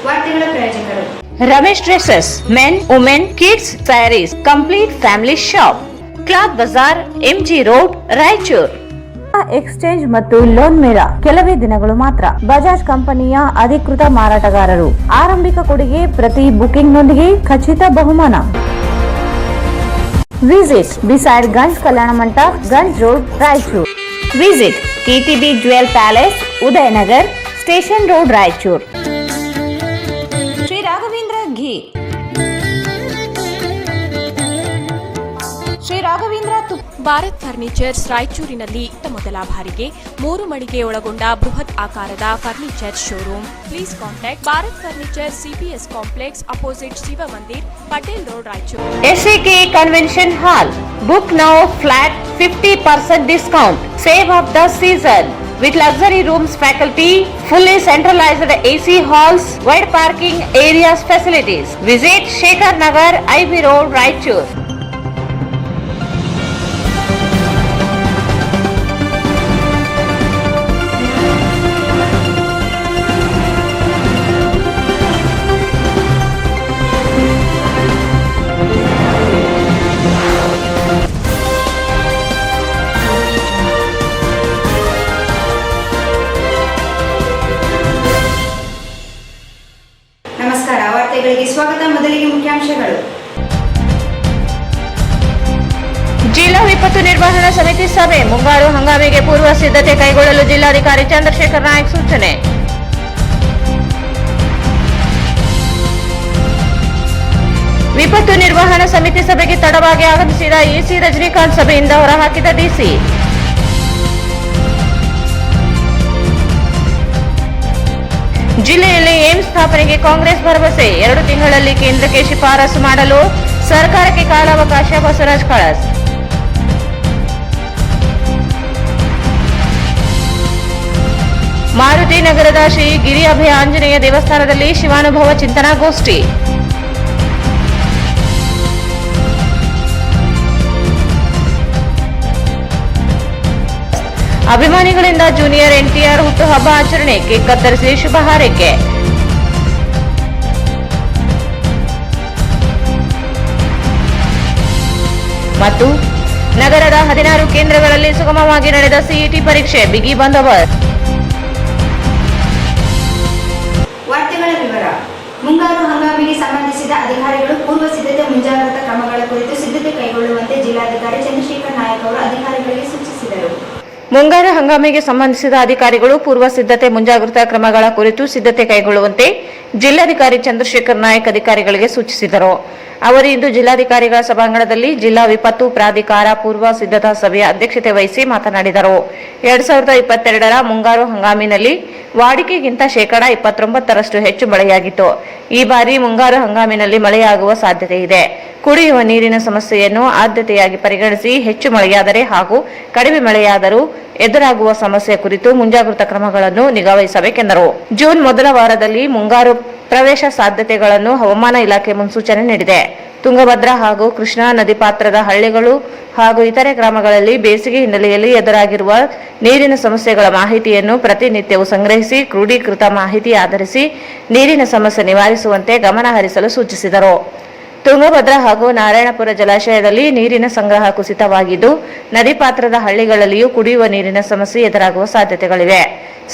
ವಾರ್ತೆಗಳ ಪ್ರಾಯೋಜಕರು Ramesh dresses, men, women, kids, sarees, complete family shop, cloth Bazaar, MG road, Raichur. Exchange ಮತ್ತು loan ಮೇಳ ಕೆಲವೇ ದಿನಗಳು ಮಾತ್ರ. ಬಜಾಜ್ ಕಂಪನಿಯ ಅಧಿಕೃತ ಮಾರಾಟಗಾರರು. ಆರಂಭಿಕ ಕೊಡುಗೆ ಪ್ರತಿ ಬುಕಿಂಗ್ ನೊಂದಿಗೆ ಖಚಿತ ಬಹುಮಾನ. ವಿಸಿಟ್ ಬಿಸೈಡ್ ಗಂಜ್ ಕಲ್ಯಾಣ ಮಂಟಪ, Ganj road, Raichur. Visit KTB jewel palace, Udayanagar, station road, Raichur. Shri Raghavendra ghee, Shri Raghavendra Bharat furnitures ರಾಯಚೂರಿನಲ್ಲಿ ಮೊದಲ ಬಾರಿಗೆ 3 ಮಳಿಗೆ ಒಳಗೊಂಡ ಬೃಹತ್ ಆಕಾರದ furniture showroom. Please contact Bharat furniture, CPS complex, opposite Shiva Mandir, Patel road, Raichur. SAK convention hall. Book now flat 50% discount. Save of the season with luxury rooms, faculty, fully centralized AC halls, wide parking areas, facilities. Visit Shekhar Nagar, IB Road, Raichur. ನಮಸ್ಕಾರ, ವಾರ್ತೆಗಳಿಗೆ ಸ್ವಾಗತ. ಮೊದಲಿಗೆ ಮುಖ್ಯಾಂಶಗಳು. ಜಿಲ್ಲಾ ವಿಪತ್ತು ನಿರ್ವಹಣಾ ಸಮಿತಿ ಸಭೆ. ಮುಂಗಾರು ಹಂಗಾಮಿಗೆ ಪೂರ್ವ ಸಿದ್ಧತೆ ಕೈಗೊಳ್ಳಲು ಜಿಲ್ಲಾಧಿಕಾರಿ ಚಂದ್ರಶೇಖರ್ ನಾಯಕ್ ಸೂಚನೆ. ವಿಪತ್ತು ನಿರ್ವಹಣಾ ಸಮಿತಿ ಸಭೆಗೆ ತಡವಾಗಿ ಆಗಮಿಸಿದ ಎಸಿ ರಜನಿಕಾಂತ್ ಸಭೆಯಿಂದ ಹೊರಹಾಕಿದ ಡಿಸಿ. ಜಿಲ್ಲೆಯಲ್ಲಿ ಏಮ್ಸ್ ಸ್ಥಾಪನೆಗೆ ಕಾಂಗ್ರೆಸ್ ಭರವಸೆ. 2 ತಿಂಗಳಲ್ಲಿ ಕೇಂದ್ರಕ್ಕೆ ಶಿಫಾರಸು ಮಾಡಲು ಸರ್ಕಾರಕ್ಕೆ ಕಾಲಾವಕಾಶ. ಬಸವರಾಜ್ ಕಳಸ್. ಮಾರುತಿ ನಗರದ ಶ್ರೀ ಗಿರಿ ಅಭಯ ಆಂಜನೇಯ ದೇವಸ್ಥಾನದಲ್ಲಿ ಶಿವಾನುಭವ ಚಿಂತನಾಗೋಷ್ಠಿ. ಅಭಿಮಾನಿಗಳಿಂದ ಜೂನಿಯರ್ NTR ಹುಟ್ಟುಹಬ್ಬ ಆಚರಣೆ. ಕೇಕ್ ಕತ್ತರಿಸಿ ಶುಭ ಹಾರೈಕೆ. ಮತ್ತು ನಗರದ 16 ಕೇಂದ್ರಗಳಲ್ಲಿ ಸುಗಮವಾಗಿ ನಡೆದ CET ಪರೀಕ್ಷೆ. ಬಿಗಿ ಬಂದೋಬಸ್ತ್. ವಾರ್ತೆಗಳ ವಿವರ. ಮುಂಗಾರು ಹಂಗಾಮಿಗೆ ಸಂಬಂಧಿಸಿದ ಅಧಿಕಾರಿಗಳು ಪೂರ್ವ ಸಿದ್ಧತೆ ಮುಂಜಾಗ್ರತಾ ಕ್ರಮಗಳ ಕುರಿತು ಸಿದ್ಧತೆ ಕೈಗೊಳ್ಳುವಂತೆ ಜಿಲ್ಲಾಧಿಕಾರಿ ಚಂದ್ರಶೇಖರ್ ನಾಯಕ್ ಅವರು ಅಧಿಕಾರಿಗಳಿಗೆ ಸೂಚಿಸಿದರು. ಮುಂಗಾರು ಹಂಗಾಮಿಗೆ ಸಂಬಂಧಿಸಿದ ಅಧಿಕಾರಿಗಳು ಪೂರ್ವ ಸಿದ್ಧತೆ ಮುಂಜಾಗ್ರತಾ ಕ್ರಮಗಳ ಕುರಿತು ಸಿದ್ಧತೆ ಕೈಗೊಳ್ಳುವಂತೆ ಜಿಲ್ಲಾಧಿಕಾರಿ ಚಂದ್ರಶೇಖರ್ ನಾಯಕ್ ಅಧಿಕಾರಿಗಳಿಗೆ ಸೂಚಿಸಿದರು. ಅವರು ಇಂದು ಜಿಲ್ಲಾಧಿಕಾರಿಗಳ ಸಭಾಂಗಣದಲ್ಲಿ ಜಿಲ್ಲಾ ವಿಪತ್ತು ಪ್ರಾಧಿಕಾರ ಪೂರ್ವ ಸಿದ್ಧತಾ ಸಭೆಯ ಅಧ್ಯಕ್ಷತೆ ವಹಿಸಿ ಮಾತನಾಡಿದರು. 2022ರ ಮುಂಗಾರು ಹಂಗಾಮಿನಲ್ಲಿ ವಾಡಿಕೆಗಿಂತ 29% ಹೆಚ್ಚು ಮಳೆಯಾಗಿತ್ತು. ಈ ಬಾರಿ ಮುಂಗಾರು ಹಂಗಾಮಿನಲ್ಲಿ ಮಳೆಯಾಗುವ ಸಾಧ್ಯತೆ ಇದೆ. ಕುಡಿಯುವ ನೀರಿನ ಸಮಸ್ಯೆಯನ್ನು ಆದ್ಯತೆಯಾಗಿ ಪರಿಗಣಿಸಿ ಹೆಚ್ಚು ಮಳೆಯಾದರೆ ಹಾಗೂ ಕಡಿಮೆ ಮಳೆಯಾದರೂ ಎದುರಾಗುವ ಸಮಸ್ಯೆ ಕುರಿತು ಮುಂಜಾಗ್ರತಾ ಕ್ರಮಗಳನ್ನು ನಿಗಾವಹಿಸಬೇಕೆಂದರು. ಜೂನ್ ಮೊದಲ ವಾರದಲ್ಲಿ ಮುಂಗಾರು ಪ್ರವೇಶ ಸಾಧ್ಯತೆಗಳನ್ನು ಹವಾಮಾನ ಇಲಾಖೆ ಮುನ್ಸೂಚನೆ ನೀಡಿದೆ. ತುಂಗಭದ್ರಾ ಹಾಗೂ ಕೃಷ್ಣಾ ನದಿ ಪಾತ್ರದ ಹಳ್ಳಿಗಳು ಹಾಗೂ ಇತರೆ ಗ್ರಾಮಗಳಲ್ಲಿ ಬೇಸಿಗೆ ಹಿನ್ನೆಲೆಯಲ್ಲಿ ಎದುರಾಗಿರುವ ನೀರಿನ ಸಮಸ್ಯೆಗಳ ಮಾಹಿತಿಯನ್ನು ಪ್ರತಿನಿತ್ಯವೂ ಸಂಗ್ರಹಿಸಿ ಕ್ರೋಢೀಕೃತ ಮಾಹಿತಿ ಆಧರಿಸಿ ನೀರಿನ ಸಮಸ್ಯೆ ನಿವಾರಿಸುವಂತೆ ಗಮನ ಹರಿಸಲು ಸೂಚಿಸಿದರು. ತುಂಗಭದ್ರಾ ಹಾಗೂ ನಾರಾಯಣಪುರ ಜಲಾಶಯದಲ್ಲಿ ನೀರಿನ ಸಂಗ್ರಹ ಕುಸಿತವಾಗಿದ್ದು, ನದಿ ಪಾತ್ರದ ಹಳ್ಳಿಗಳಲ್ಲಿಯೂ ಕುಡಿಯುವ ನೀರಿನ ಸಮಸ್ಯೆ ಎದುರಾಗುವ ಸಾಧ್ಯತೆಗಳಿವೆ.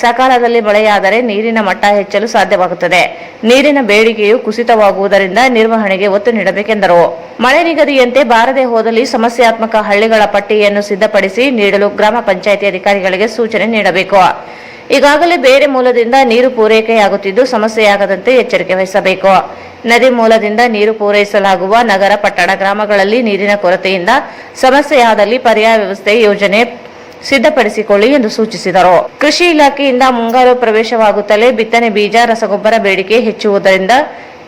ಸಕಾಲದಲ್ಲಿ ಮಳೆಯಾದರೆ ನೀರಿನ ಮಟ್ಟ ಹೆಚ್ಚಲು ಸಾಧ್ಯವಾಗುತ್ತದೆ. ನೀರಿನ ಬೇಡಿಕೆಯು ಕುಸಿತವಾಗುವುದರಿಂದ ನಿರ್ವಹಣೆಗೆ ಒತ್ತು ನೀಡಬೇಕೆಂದರು. ಮಳೆ ನಿಗದಿಯಂತೆ ಬಾರದೆ ಹೋದಲ್ಲಿ ಸಮಸ್ಯಾತ್ಮಕ ಹಳ್ಳಿಗಳ ಪಟ್ಟಿಯನ್ನು ಸಿದ್ಧಪಡಿಸಿ ನೀಡಲು ಗ್ರಾಮ ಪಂಚಾಯಿತಿ ಅಧಿಕಾರಿಗಳಿಗೆ ಸೂಚನೆ ನೀಡಬೇಕು. ಈಗಾಗಲೇ ಬೇರೆ ಮೂಲದಿಂದ ನೀರು ಪೂರೈಕೆಯಾಗುತ್ತಿದ್ದು ಸಮಸ್ಯೆಯಾಗದಂತೆ ಎಚ್ಚರಿಕೆ ವಹಿಸಬೇಕು. ನದಿ ಮೂಲದಿಂದ ನೀರು ಪೂರೈಸಲಾಗುವ ನಗರ ಪಟ್ಟಣ ಗ್ರಾಮಗಳಲ್ಲಿ ನೀರಿನ ಕೊರತೆಯಿಂದ ಸಮಸ್ಯೆಯಾದಲ್ಲಿ ಪರ್ಯಾಯ ವ್ಯವಸ್ಥೆ ಯೋಜನೆ ಸಿದ್ಧಪಡಿಸಿಕೊಳ್ಳಿ ಎಂದು ಸೂಚಿಸಿದರು. ಕೃಷಿ ಇಲಾಖೆಯಿಂದ ಮುಂಗಾರು ಪ್ರವೇಶವಾಗುತ್ತಲೇ ಬಿತ್ತನೆ ಬೀಜ, ರಸಗೊಬ್ಬರ ಬೇಡಿಕೆ ಹೆಚ್ಚುವುದರಿಂದ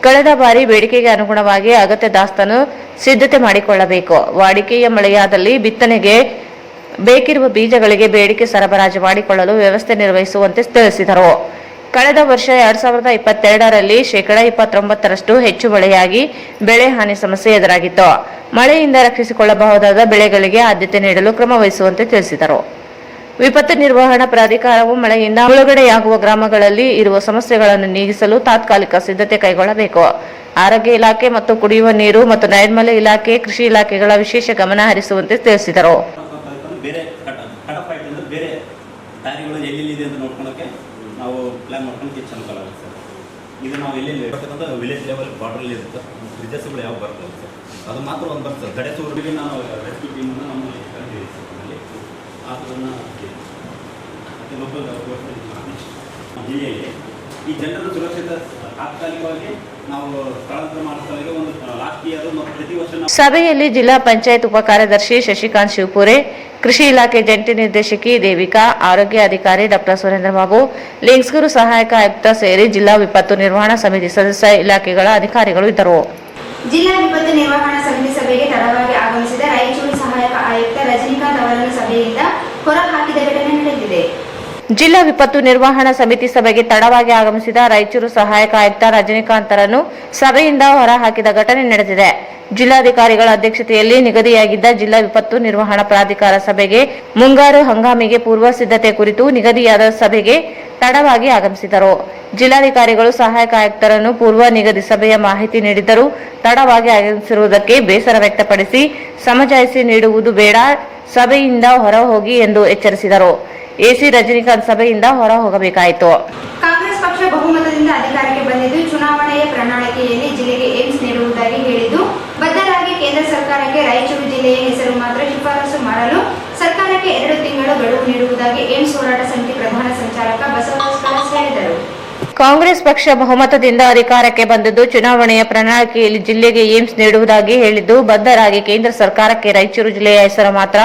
ಕಳೆದ ಬಾರಿ ಬೇಡಿಕೆಗೆ ಅನುಗುಣವಾಗಿ ಅಗತ್ಯ ದಾಸ್ತಾನು ಸಿದ್ಧತೆ ಮಾಡಿಕೊಳ್ಳಬೇಕು. ವಾಡಿಕೆಯ ಮಳೆಯಾದಲ್ಲಿ ಬಿತ್ತನೆಗೆ ಬೇಕಿರುವ ಬೀಜಗಳಿಗೆ ಬೇಡಿಕೆ ಸರಬರಾಜು ಮಾಡಿಕೊಳ್ಳಲು ವ್ಯವಸ್ಥೆ ನಿರ್ವಹಿಸುವಂತೆ ತಿಳಿಸಿದರು. ಕಳೆದ ವರ್ಷ 2022ರಲ್ಲಿ 29% ಹೆಚ್ಚು ಮಳೆಯಾಗಿ ಬೆಳೆ ಹಾನಿ ಸಮಸ್ಯೆ ಎದುರಾಗಿತ್ತು. ಮಳೆಯಿಂದ ರಕ್ಷಿಸಿಕೊಳ್ಳಬಹುದಾದ ಬೆಳೆಗಳಿಗೆ ಆದ್ಯತೆ ನೀಡಲು ಕ್ರಮ ವಹಿಸುವಂತೆ ತಿಳಿಸಿದರು. ವಿಪತ್ತು ನಿರ್ವಹಣಾ ಪ್ರಾಧಿಕಾರವು ಮಳೆಯಿಂದ ಮುಳುಗಡೆಯಾಗುವ ಗ್ರಾಮಗಳಲ್ಲಿ ಇರುವ ಸಮಸ್ಯೆಗಳನ್ನು ನೀಗಿಸಲು ತಾತ್ಕಾಲಿಕ ಸಿದ್ಧತೆ ಕೈಗೊಳ್ಳಬೇಕು. ಆರೋಗ್ಯ ಇಲಾಖೆ ಮತ್ತು ಕುಡಿಯುವ ನೀರು ಮತ್ತು ನೈರ್ಮಲ್ಯ ಇಲಾಖೆ, ಕೃಷಿ ಇಲಾಖೆಗಳ ವಿಶೇಷ ಗಮನ ಹರಿಸುವಂತೆ ತಿಳಿಸಿದರು. ಬೇರೆ ಕಡಪ ಆಯ್ತು ಬೇರೆ ದಾರಿಗಳು ಎಲ್ಲೆಲ್ಲಿದೆ ಅಂತ ನೋಡ್ಕೊಳಕ್ಕೆ ನಾವು ಪ್ಲಾನ್ ಮಾಡ್ಕೊಂಡು ಹೆಚ್ಚು ಅನುಕೂಲ ಆಗುತ್ತೆ ಸರ್. ಇದು ನಾವು ಎಲ್ಲೆಲ್ಲಿ ಇರ್ತಕ್ಕಂಥ ವಿಲೇಜ್ ಲೆವೆಲ್ ಬಾರ್ಡ್ರಲ್ಲಿ ಇರುತ್ತೆ, ಬ್ರಿಡ್ಜಸ್ಗಳು ಯಾವ ಬರ್ತದೆ ಸರ್, ಅದು ಮಾತ್ರ ಒಂದು ಬರ್ತದೆ. ಗಡೆಸೂರಿಗೆ ನಾವು ರೆಸ್ಕ್ಯೂ ಟೀಮನ್ನು ನಮ್ಮಲ್ಲಿ ಕರೆದಿದ್ದೀವಿ ಸರ್. ನಮ್ಮಲ್ಲಿ ಅದನ್ನು ಮತ್ತು ಲೋಕಲ್ ಜಿಲ್ಲೆಯಲ್ಲಿ ಈ ಜನರ ಸುರಕ್ಷಿತ ತಾತ್ಕಾಲಿಕವಾಗಿ ನಾವು ಸ್ಥಳಾಂತರ ಮಾಡಿಸಲಾಗಿ ಒಂದು ಲಾಸ್ಟ್ ಇಯರ್ ಮತ್ತು ಪ್ರತಿ ವರ್ಷ ಸಭೆಯಲ್ಲಿ ಜಿಲ್ಲಾ ಪಂಚಾಯತ್ ಉಪ ಕಾರ್ಯದರ್ಶಿ ಶಶಿಕಾಂತ್ ಶಿವಪುರೆ, ಕೃಷಿ ಇಲಾಖೆ ಜಂಟಿ ನಿರ್ದೇಶಕಿ ದೇವಿಕಾ, ಆರೋಗ್ಯ ಅಧಿಕಾರಿ ಡಾಕ್ಟರ್ ಸುರೇಂದ್ರ ಬಾಬು, ಲಿಂಗ್ಸ್ಗೂರು ಸಹಾಯಕ ಆಯುಕ್ತ ಸೇರಿ ಜಿಲ್ಲಾ ವಿಪತ್ತು ನಿರ್ವಹಣಾ ಸಮಿತಿ ಸದಸ್ಯ ಇಲಾಖೆಗಳ ಅಧಿಕಾರಿಗಳು ಇದ್ದರು. ಜಿಲ್ಲಾ ವಿಪತ್ತು ನಿರ್ವಹಣಾ ಸಮಿತಿ ಸಭೆಗೆ ತಡವಾಗಿ ಆಗಮಿಸಿದ ರಾಯಚೂರು ಸಹಾಯಕ ಆಯುಕ್ತ ರಜನಿಕಾಂತ್ ಅವರನ್ನು ಸಭೆಯಿಂದ ಹೊರಹಾಕಿದ ಘಟನೆ ನಡೆದಿದೆ. ಜಿಲ್ಲಾ ವಿಪತ್ತು ನಿರ್ವಹಣಾ ಸಮಿತಿ ಸಭೆಗೆ ತಡವಾಗಿ ಆಗಮಿಸಿದ ರಾಯಚೂರು ಸಹಾಯಕ ಆಯುಕ್ತ ರಜನಿಕಾಂತರನ್ನು ಸಭೆಯಿಂದ ಹೊರಹಾಕಿದ ಘಟನೆ ನಡೆದಿದೆ. ಜಿಲ್ಲಾಧಿಕಾರಿಗಳ ಅಧ್ಯಕ್ಷತೆಯಲ್ಲಿ ನಿಗದಿಯಾಗಿದ್ದ ಜಿಲ್ಲಾ ವಿಪತ್ತು ನಿರ್ವಹಣಾ ಪ್ರಾಧಿಕಾರ ಸಭೆಗೆ ಮುಂಗಾರು ಹಂಗಾಮಿಗೆ ಪೂರ್ವ ಸಿದ್ಧತೆ ಕುರಿತು ನಿಗದಿಯಾದ ಸಭೆಗೆ ತಡವಾಗಿ ಆಗಮಿಸಿದರು. ಜಿಲ್ಲಾಧಿಕಾರಿಗಳು ಸಹಾಯಕ ಆಯುಕ್ತರನ್ನು ಪೂರ್ವ ನಿಗದಿ ಸಭೆಯ ಮಾಹಿತಿ ನೀಡಿದ್ದರೂ ತಡವಾಗಿ ಆಗಮಿಸಿರುವುದಕ್ಕೆ ಬೇಸರ ವ್ಯಕ್ತಪಡಿಸಿ ಸಮಜಾಯಿಸಿ ನೀಡುವುದು ಬೇಡ, ಸಭೆಯಿಂದ ಹೊರ ಹೋಗಿ ಎಂದು ಎಚ್ಚರಿಸಿದರು. ಎಸಿ ರಜನಿಕಾಂತ್ ಸಭೆಯಿಂದ ಹೊರ ಹೋಗಬೇಕಾಯಿತು. ಕಾಂಗ್ರೆಸ್ ಪಕ್ಷ ಬಹುಮತದಿಂದ ಅಧಿಕಾರಕ್ಕೆ ಬಂದಿದ್ದು ಚುನಾವಣೆಯ ಪ್ರಣಾಳಿಕೆಯಲ್ಲಿ ಜಿಲ್ಲೆಗೆ ಏಮ್ಸ್ ನೀಡುವುದಾಗಿ ಹೇಳಿದ್ದು ಬದ್ಧರಾಗಿ ಕೇಂದ್ರ ಸರ್ಕಾರಕ್ಕೆ ರಾಯಚೂರು ಜಿಲ್ಲೆಯ ಹೆಸರು ಮಾತ್ರ ಶಿಫಾರಸು ಮಾಡಲು ಸರ್ಕಾರಕ್ಕೆ 2 ತಿಂಗಳು ಗಡುವು ನೀಡುವುದಾಗಿ ಏಮ್ಸ್ ಹೋರಾಟ ಸಮಿತಿ ಪ್ರಧಾನ ಸಂಚಾಲಕ ಬಸವರಾಜ್ ಕಳಸ್ ಹೇಳಿದರು. ಕಾಂಗ್ರೆಸ್ ಪಕ್ಷ ಬಹುಮತದಿಂದ ಅಧಿಕಾರಕ್ಕೆ ಬಂದಿದ್ದು ಚುನಾವಣೆಯ ಪ್ರಣಾಳಿಕೆಯಲ್ಲಿ ಜಿಲ್ಲೆಗೆ ಏಮ್ಸ್ ನೀಡುವುದಾಗಿ ಹೇಳಿದ್ದು ಬದ್ಧರಾಗಿ ಕೇಂದ್ರ ಸರ್ಕಾರಕ್ಕೆ ರಾಯಚೂರು ಜಿಲ್ಲೆಯ ಹೆಸರು ಮಾತ್ರ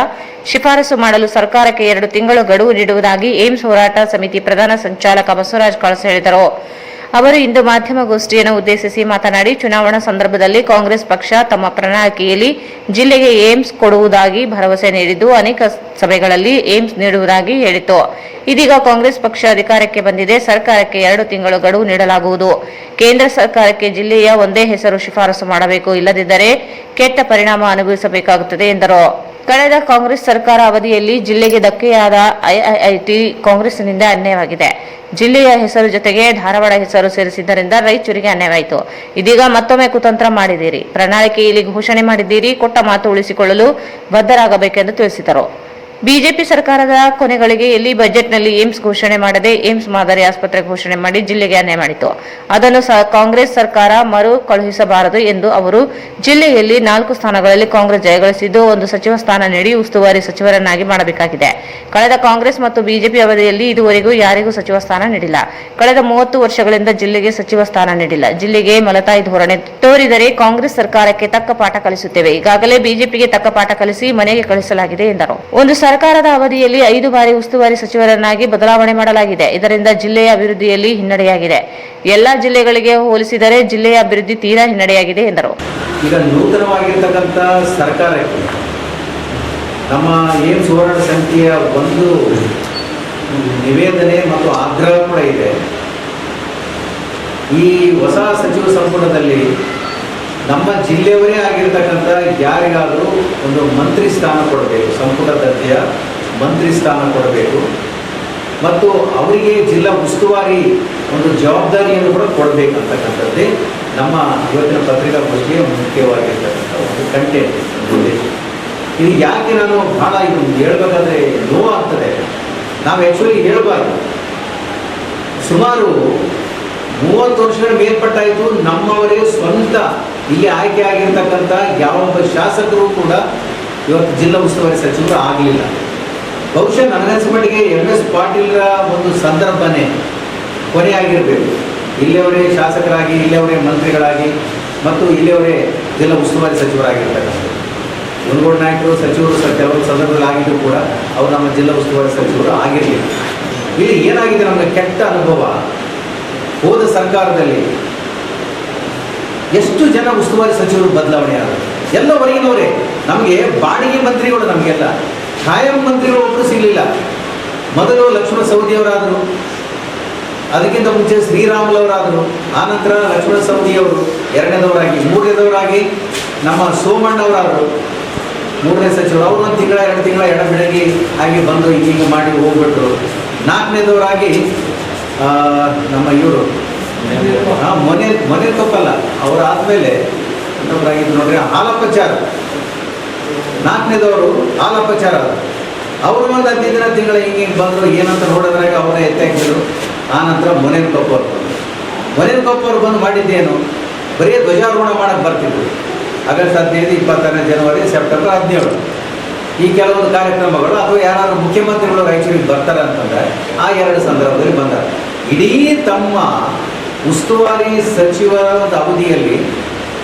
ಶಿಫಾರಸು ಮಾಡಲು ಸರ್ಕಾರಕ್ಕೆ 2 ತಿಂಗಳು ಗಡುವು ನೀಡುವುದಾಗಿ ಏಮ್ಸ್ ಹೋರಾಟ ಸಮಿತಿ ಪ್ರಧಾನ ಸಂಚಾಲಕ ಬಸವರಾಜ್ ಕಳಸ್ ಹೇಳಿದರು. ಅವರು ಇಂದು ಮಾಧ್ಯಮಗೋಷ್ಠಿಯನ್ನು ಉದ್ದೇಶಿಸಿ ಮಾತನಾಡಿ, ಚುನಾವಣಾ ಸಂದರ್ಭದಲ್ಲಿ ಕಾಂಗ್ರೆಸ್ ಪಕ್ಷ ತಮ್ಮ ಪ್ರಣಾಳಿಕೆಯಲ್ಲಿ ಜಿಲ್ಲೆಗೆ ಏಮ್ಸ್ ಕೊಡುವುದಾಗಿ ಭರವಸೆ ನೀಡಿದ್ದು ಅನೇಕ ಸಭೆಗಳಲ್ಲಿ ಏಮ್ಸ್ ನೀಡುವುದಾಗಿ ಹೇಳಿತ್ತು. ಇದೀಗ ಕಾಂಗ್ರೆಸ್ ಪಕ್ಷ ಅಧಿಕಾರಕ್ಕೆ ಬಂದಿದೆ, ಸರ್ಕಾರಕ್ಕೆ 2 ತಿಂಗಳು ಗಡುವು ನೀಡಲಾಗುವುದು. ಕೇಂದ್ರ ಸರ್ಕಾರಕ್ಕೆ ಜಿಲ್ಲೆಯ ಒಂದೇ ಹೆಸರು ಶಿಫಾರಸು ಮಾಡಬೇಕು, ಇಲ್ಲದಿದ್ದರೆ ಕೆಟ್ಟ ಪರಿಣಾಮ ಅನುಭವಿಸಬೇಕಾಗುತ್ತದೆ ಎಂದರು. ಕಳೆದ ಕಾಂಗ್ರೆಸ್ ಸರ್ಕಾರ ಅವಧಿಯಲ್ಲಿ ಜಿಲ್ಲೆಗೆ ಧಕ್ಕೆಯಾದ ಐಐಐಟಿ ಕಾಂಗ್ರೆಸ್ನಿಂದ ಅನ್ಯಾಯವಾಗಿದೆ. ಜಿಲ್ಲೆಯ ಹೆಸರು ಜೊತೆಗೆ ಧಾರವಾಡ ಹೆಸರು ಸೇರಿಸಿದ್ದರಿಂದ ರಾಯಚೂರಿಗೆ ಅನ್ಯಾಯವಾಯಿತು. ಇದೀಗ ಮತ್ತೊಮ್ಮೆ ಕುತಂತ್ರ ಮಾಡಿದ್ದೀರಿ, ಪ್ರಣಾಳಿಕೆಯಲ್ಲಿ ಘೋಷಣೆ ಮಾಡಿದ್ದೀರಿ, ಕೊಟ್ಟ ಮಾತು ಉಳಿಸಿಕೊಳ್ಳಲು ಬದ್ಧರಾಗಬೇಕೆಂದು ತಿಳಿಸಿದರು. ಬಿಜೆಪಿ ಸರ್ಕಾರದ ಕೊನೆಗಳಿಗೆ ಎಲ್ಲಿ ಬಜೆಟ್ನಲ್ಲಿ ಏಮ್ಸ್ ಘೋಷಣೆ ಮಾಡದೆ ಏಮ್ಸ್ ಮಾದರಿ ಆಸ್ಪತ್ರೆ ಘೋಷಣೆ ಮಾಡಿ ಜಿಲ್ಲೆಗೆ ಅನ್ಯಾಯ ಮಾಡಿತು. ಅದನ್ನು ಕಾಂಗ್ರೆಸ್ ಸರ್ಕಾರ ಮರು ಕಳುಹಿಸಬಾರದು ಎಂದು ಅವರು ಜಿಲ್ಲೆಯಲ್ಲಿ 4 ಸ್ಥಾನಗಳಲ್ಲಿ ಕಾಂಗ್ರೆಸ್ ಜಯಗಳಿಸಿದ್ದು 1 ಸಚಿವ ಸ್ಥಾನ ನೀಡಿ ಉಸ್ತುವಾರಿ ಸಚಿವರನ್ನಾಗಿ ಮಾಡಬೇಕಾಗಿದೆ. ಕಳೆದ ಕಾಂಗ್ರೆಸ್ ಮತ್ತು ಬಿಜೆಪಿ ಅವಧಿಯಲ್ಲಿ ಇದುವರೆಗೂ ಯಾರಿಗೂ ಸಚಿವ ಸ್ಥಾನ ನೀಡಿಲ್ಲ. ಕಳೆದ 30 ವರ್ಷಗಳಿಂದ ಜಿಲ್ಲೆಗೆ ಸಚಿವ ಸ್ಥಾನ ನೀಡಿಲ್ಲ. ಜಿಲ್ಲೆಗೆ ಮಲತಾಯಿ ಧೋರಣೆ ತೋರಿದರೆ ಕಾಂಗ್ರೆಸ್ ಸರ್ಕಾರಕ್ಕೆ ತಕ್ಕ ಪಾಠ ಕಲಿಸುತ್ತೇವೆ. ಈಗಾಗಲೇ ಬಿಜೆಪಿಗೆ ತಕ್ಕ ಪಾಠ ಕಲಿಸಿ ಮನೆಗೆ ಕಳಿಸಲಾಗಿದೆ ಎಂದರು. ಒಂದು ಸರ್ಕಾರದ ಅವಧಿಯಲ್ಲಿ 5 ಬಾರಿ ಉಸ್ತುವಾರಿ ಸಚಿವರನ್ನಾಗಿ ಬದಲಾವಣೆ ಮಾಡಲಾಗಿದೆ. ಇದರಿಂದ ಜಿಲ್ಲೆಯ ಅಭಿವೃದ್ಧಿಯಲ್ಲಿ ಹಿನ್ನಡೆಯಾಗಿದೆ. ಎಲ್ಲಾ ಜಿಲ್ಲೆಗಳಿಗೆ ಹೋಲಿಸಿದರೆ ಜಿಲ್ಲೆಯ ಅಭಿವೃದ್ಧಿ ತೀರಾ ಹಿನ್ನಡೆಯಾಗಿದೆ ಎಂದರು. ಈಗ ನೂತನವಾಗಿರ್ತಕ್ಕಂಥ ಸರ್ಕಾರಕ್ಕೆ ನಮ್ಮ ಏಮ್ಸ್ ಹೋರಾಟ ಸಮಿತಿಯ ಒಂದು ನಿವೇದನೆ ಮತ್ತು ಆಗ್ರಹ ಕೂಡ ಇದೆ. ಈ ಹೊಸ ಸಚಿವ ಸಂಪುಟದಲ್ಲಿ ನಮ್ಮ ಜಿಲ್ಲೆಯವರೇ ಆಗಿರ್ತಕ್ಕಂಥ ಯಾರಿಗಾದರೂ ಒಂದು ಮಂತ್ರಿ ಸ್ಥಾನ ಕೊಡಬೇಕು, ಸಂಪುಟ ದರ್ಜೆಯ ಮಂತ್ರಿ ಸ್ಥಾನ ಕೊಡಬೇಕು ಮತ್ತು ಅವರಿಗೆ ಜಿಲ್ಲಾ ಉಸ್ತುವಾರಿ ಒಂದು ಜವಾಬ್ದಾರಿಯನ್ನು ಕೂಡ ಕೊಡಬೇಕಂತಕ್ಕಂಥದ್ದೇ ನಮ್ಮ ಇವತ್ತಿನ ಪತ್ರಿಕಾಗೋಷ್ಠಿಯ ಮುಖ್ಯವಾಗಿರ್ತಕ್ಕಂಥ ಒಂದು ಕಂಟೆಂಟ್ ಉದ್ದೇಶ. ಇದು ಯಾಕೆ ನಾನು ಭಾಳ ಇದು ಹೇಳ್ಬೇಕಾದ್ರೆ ನೋವಾಗ್ತದೆ, ನಾವು ಆ್ಯಕ್ಚುಲಿ ಹೇಳಬಾರ್ದು. ಸುಮಾರು 30 ವರ್ಷಗಳ ಮೇಲ್ಪಟ್ಟಾಯಿತು ನಮ್ಮವರೇ ಸ್ವಂತ ಇಲ್ಲಿ ಆಯ್ಕೆ ಆಗಿರ್ತಕ್ಕಂಥ ಯಾವೊಬ್ಬ ಶಾಸಕರು ಕೂಡ ಇವತ್ತು ಜಿಲ್ಲಾ ಉಸ್ತುವಾರಿ ಸಚಿವರು ಆಗಲಿಲ್ಲ. ಬಹುಶಃ ನನಗನ್ನಿಸ ಮಟ್ಟಿಗೆ MS ಪಾಟೀಲ್ರ ಒಂದು ಸಂದರ್ಭನೇ ಕೊನೆಯಾಗಿರಬೇಕು. ಇಲ್ಲಿಯವರೇ ಶಾಸಕರಾಗಿ, ಇಲ್ಲಿಯವರೇ ಮಂತ್ರಿಗಳಾಗಿ ಮತ್ತು ಇಲ್ಲಿಯವರೇ ಜಿಲ್ಲಾ ಉಸ್ತುವಾರಿ ಸಚಿವರಾಗಿರ್ತಕ್ಕಂಥದ್ದು. ಮುನಗೋಡು ನಾಯಕರು ಸಚಿವರು ಕೆಲವು ಸಂದರ್ಭದಲ್ಲಿ ಆಗಿದ್ದು ಕೂಡ ಅವರು ನಮ್ಮ ಜಿಲ್ಲಾ ಉಸ್ತುವಾರಿ ಸಚಿವರು ಆಗಿರಲಿಲ್ಲ. ಇಲ್ಲಿ ಏನಾಗಿದೆ ನಮಗೆ ಕೆಟ್ಟ ಅನುಭವ, ಹೋದ ಸರ್ಕಾರದಲ್ಲಿ ಎಷ್ಟು ಜನ ಉಸ್ತುವಾರಿ ಸಚಿವರು ಬದಲಾವಣೆ ಆದರು. ಎಲ್ಲ ಹೊರಗಿನವರೇ, ನಮಗೆ ಬಾಡಿಗೆ ಮಂತ್ರಿಗಳು, ನಮಗೆಲ್ಲ ಖಾಯಂ ಮಂತ್ರಿಗಳು ಒಬ್ಬರು ಸಿಗಲಿಲ್ಲ. ಮೊದಲು ಲಕ್ಷ್ಮಣ ಸವದಿಯವರಾದರು, ಅದಕ್ಕಿಂತ ಮುಂಚೆ ಶ್ರೀರಾಮುಲವರಾದರು, ಆನಂತರ ಲಕ್ಷ್ಮಣ ಸವದಿಯವರು 2ನೇದವರಾಗಿ, 3ನೇದವರಾಗಿ ನಮ್ಮ ಸೋಮಣ್ಣವರಾದರು. 3ನೇ ಸಚಿವರು ಅವರು 1 ತಿಂಗಳ 2 ತಿಂಗಳ ಎಡಬಿಡಗಿ ಆಗಿ ಬಂದು ಹೀಗೆ ಮಾಡಿ ಹೋಗ್ಬಿಟ್ರು. 4ನೇದವರಾಗಿ ನಮ್ಮ ಇವರು ಮೊನೆ ತಪ್ಪಲ್ಲ ಅವರಾದ್ಮೇಲೆ ಇನ್ನೊಬ್ಬರಾಗಿದ್ದು ನೋಡ್ರಿ ಹಾಲಪ್ಪಚಾರ. 4ನೇದವರು ಹಾಲಪ್ಪಚಾರ ಅವರು ಒಂದು 15 ತಿಂಗಳ ಹಿಂಗೆ ಬಂದರು. ಏನಂತ ನೋಡೋದ್ರಾಗ ಅವರೇ ಎತ್ತಾಕಿದ್ರು. ಆ ನಂತರ ಮೊನೇನ್ ಕೊಪ್ಪವ್ರು ಬಂದು ಮಾಡಿದ್ದೇನು, ಬರೀ ಧ್ವಜಾರೋಹಣ ಮಾಡಕ್ಕೆ ಬರ್ತಿದ್ರು. ಆಗಸ್ಟ್ 15, 22 ಜನವರಿ, ಸೆಪ್ಟೆಂಬರ್ 17 ಈ ಕೆಲವೊಂದು ಕಾರ್ಯಕ್ರಮಗಳು. ಅಥವಾ ಯಾರು ಮುಖ್ಯಮಂತ್ರಿಗಳು ರಾಯಚೂರಿಗೆ ಬರ್ತಾರೆ ಅಂತಂದರೆ ಆ 2 ಸಂದರ್ಭದಲ್ಲಿ ಬಂದ್ದಾರೆ. ಇಡೀ ತಮ್ಮ ಉಸ್ತುವಾರಿ ಸಚಿವರ ಒಂದು ಅವಧಿಯಲ್ಲಿ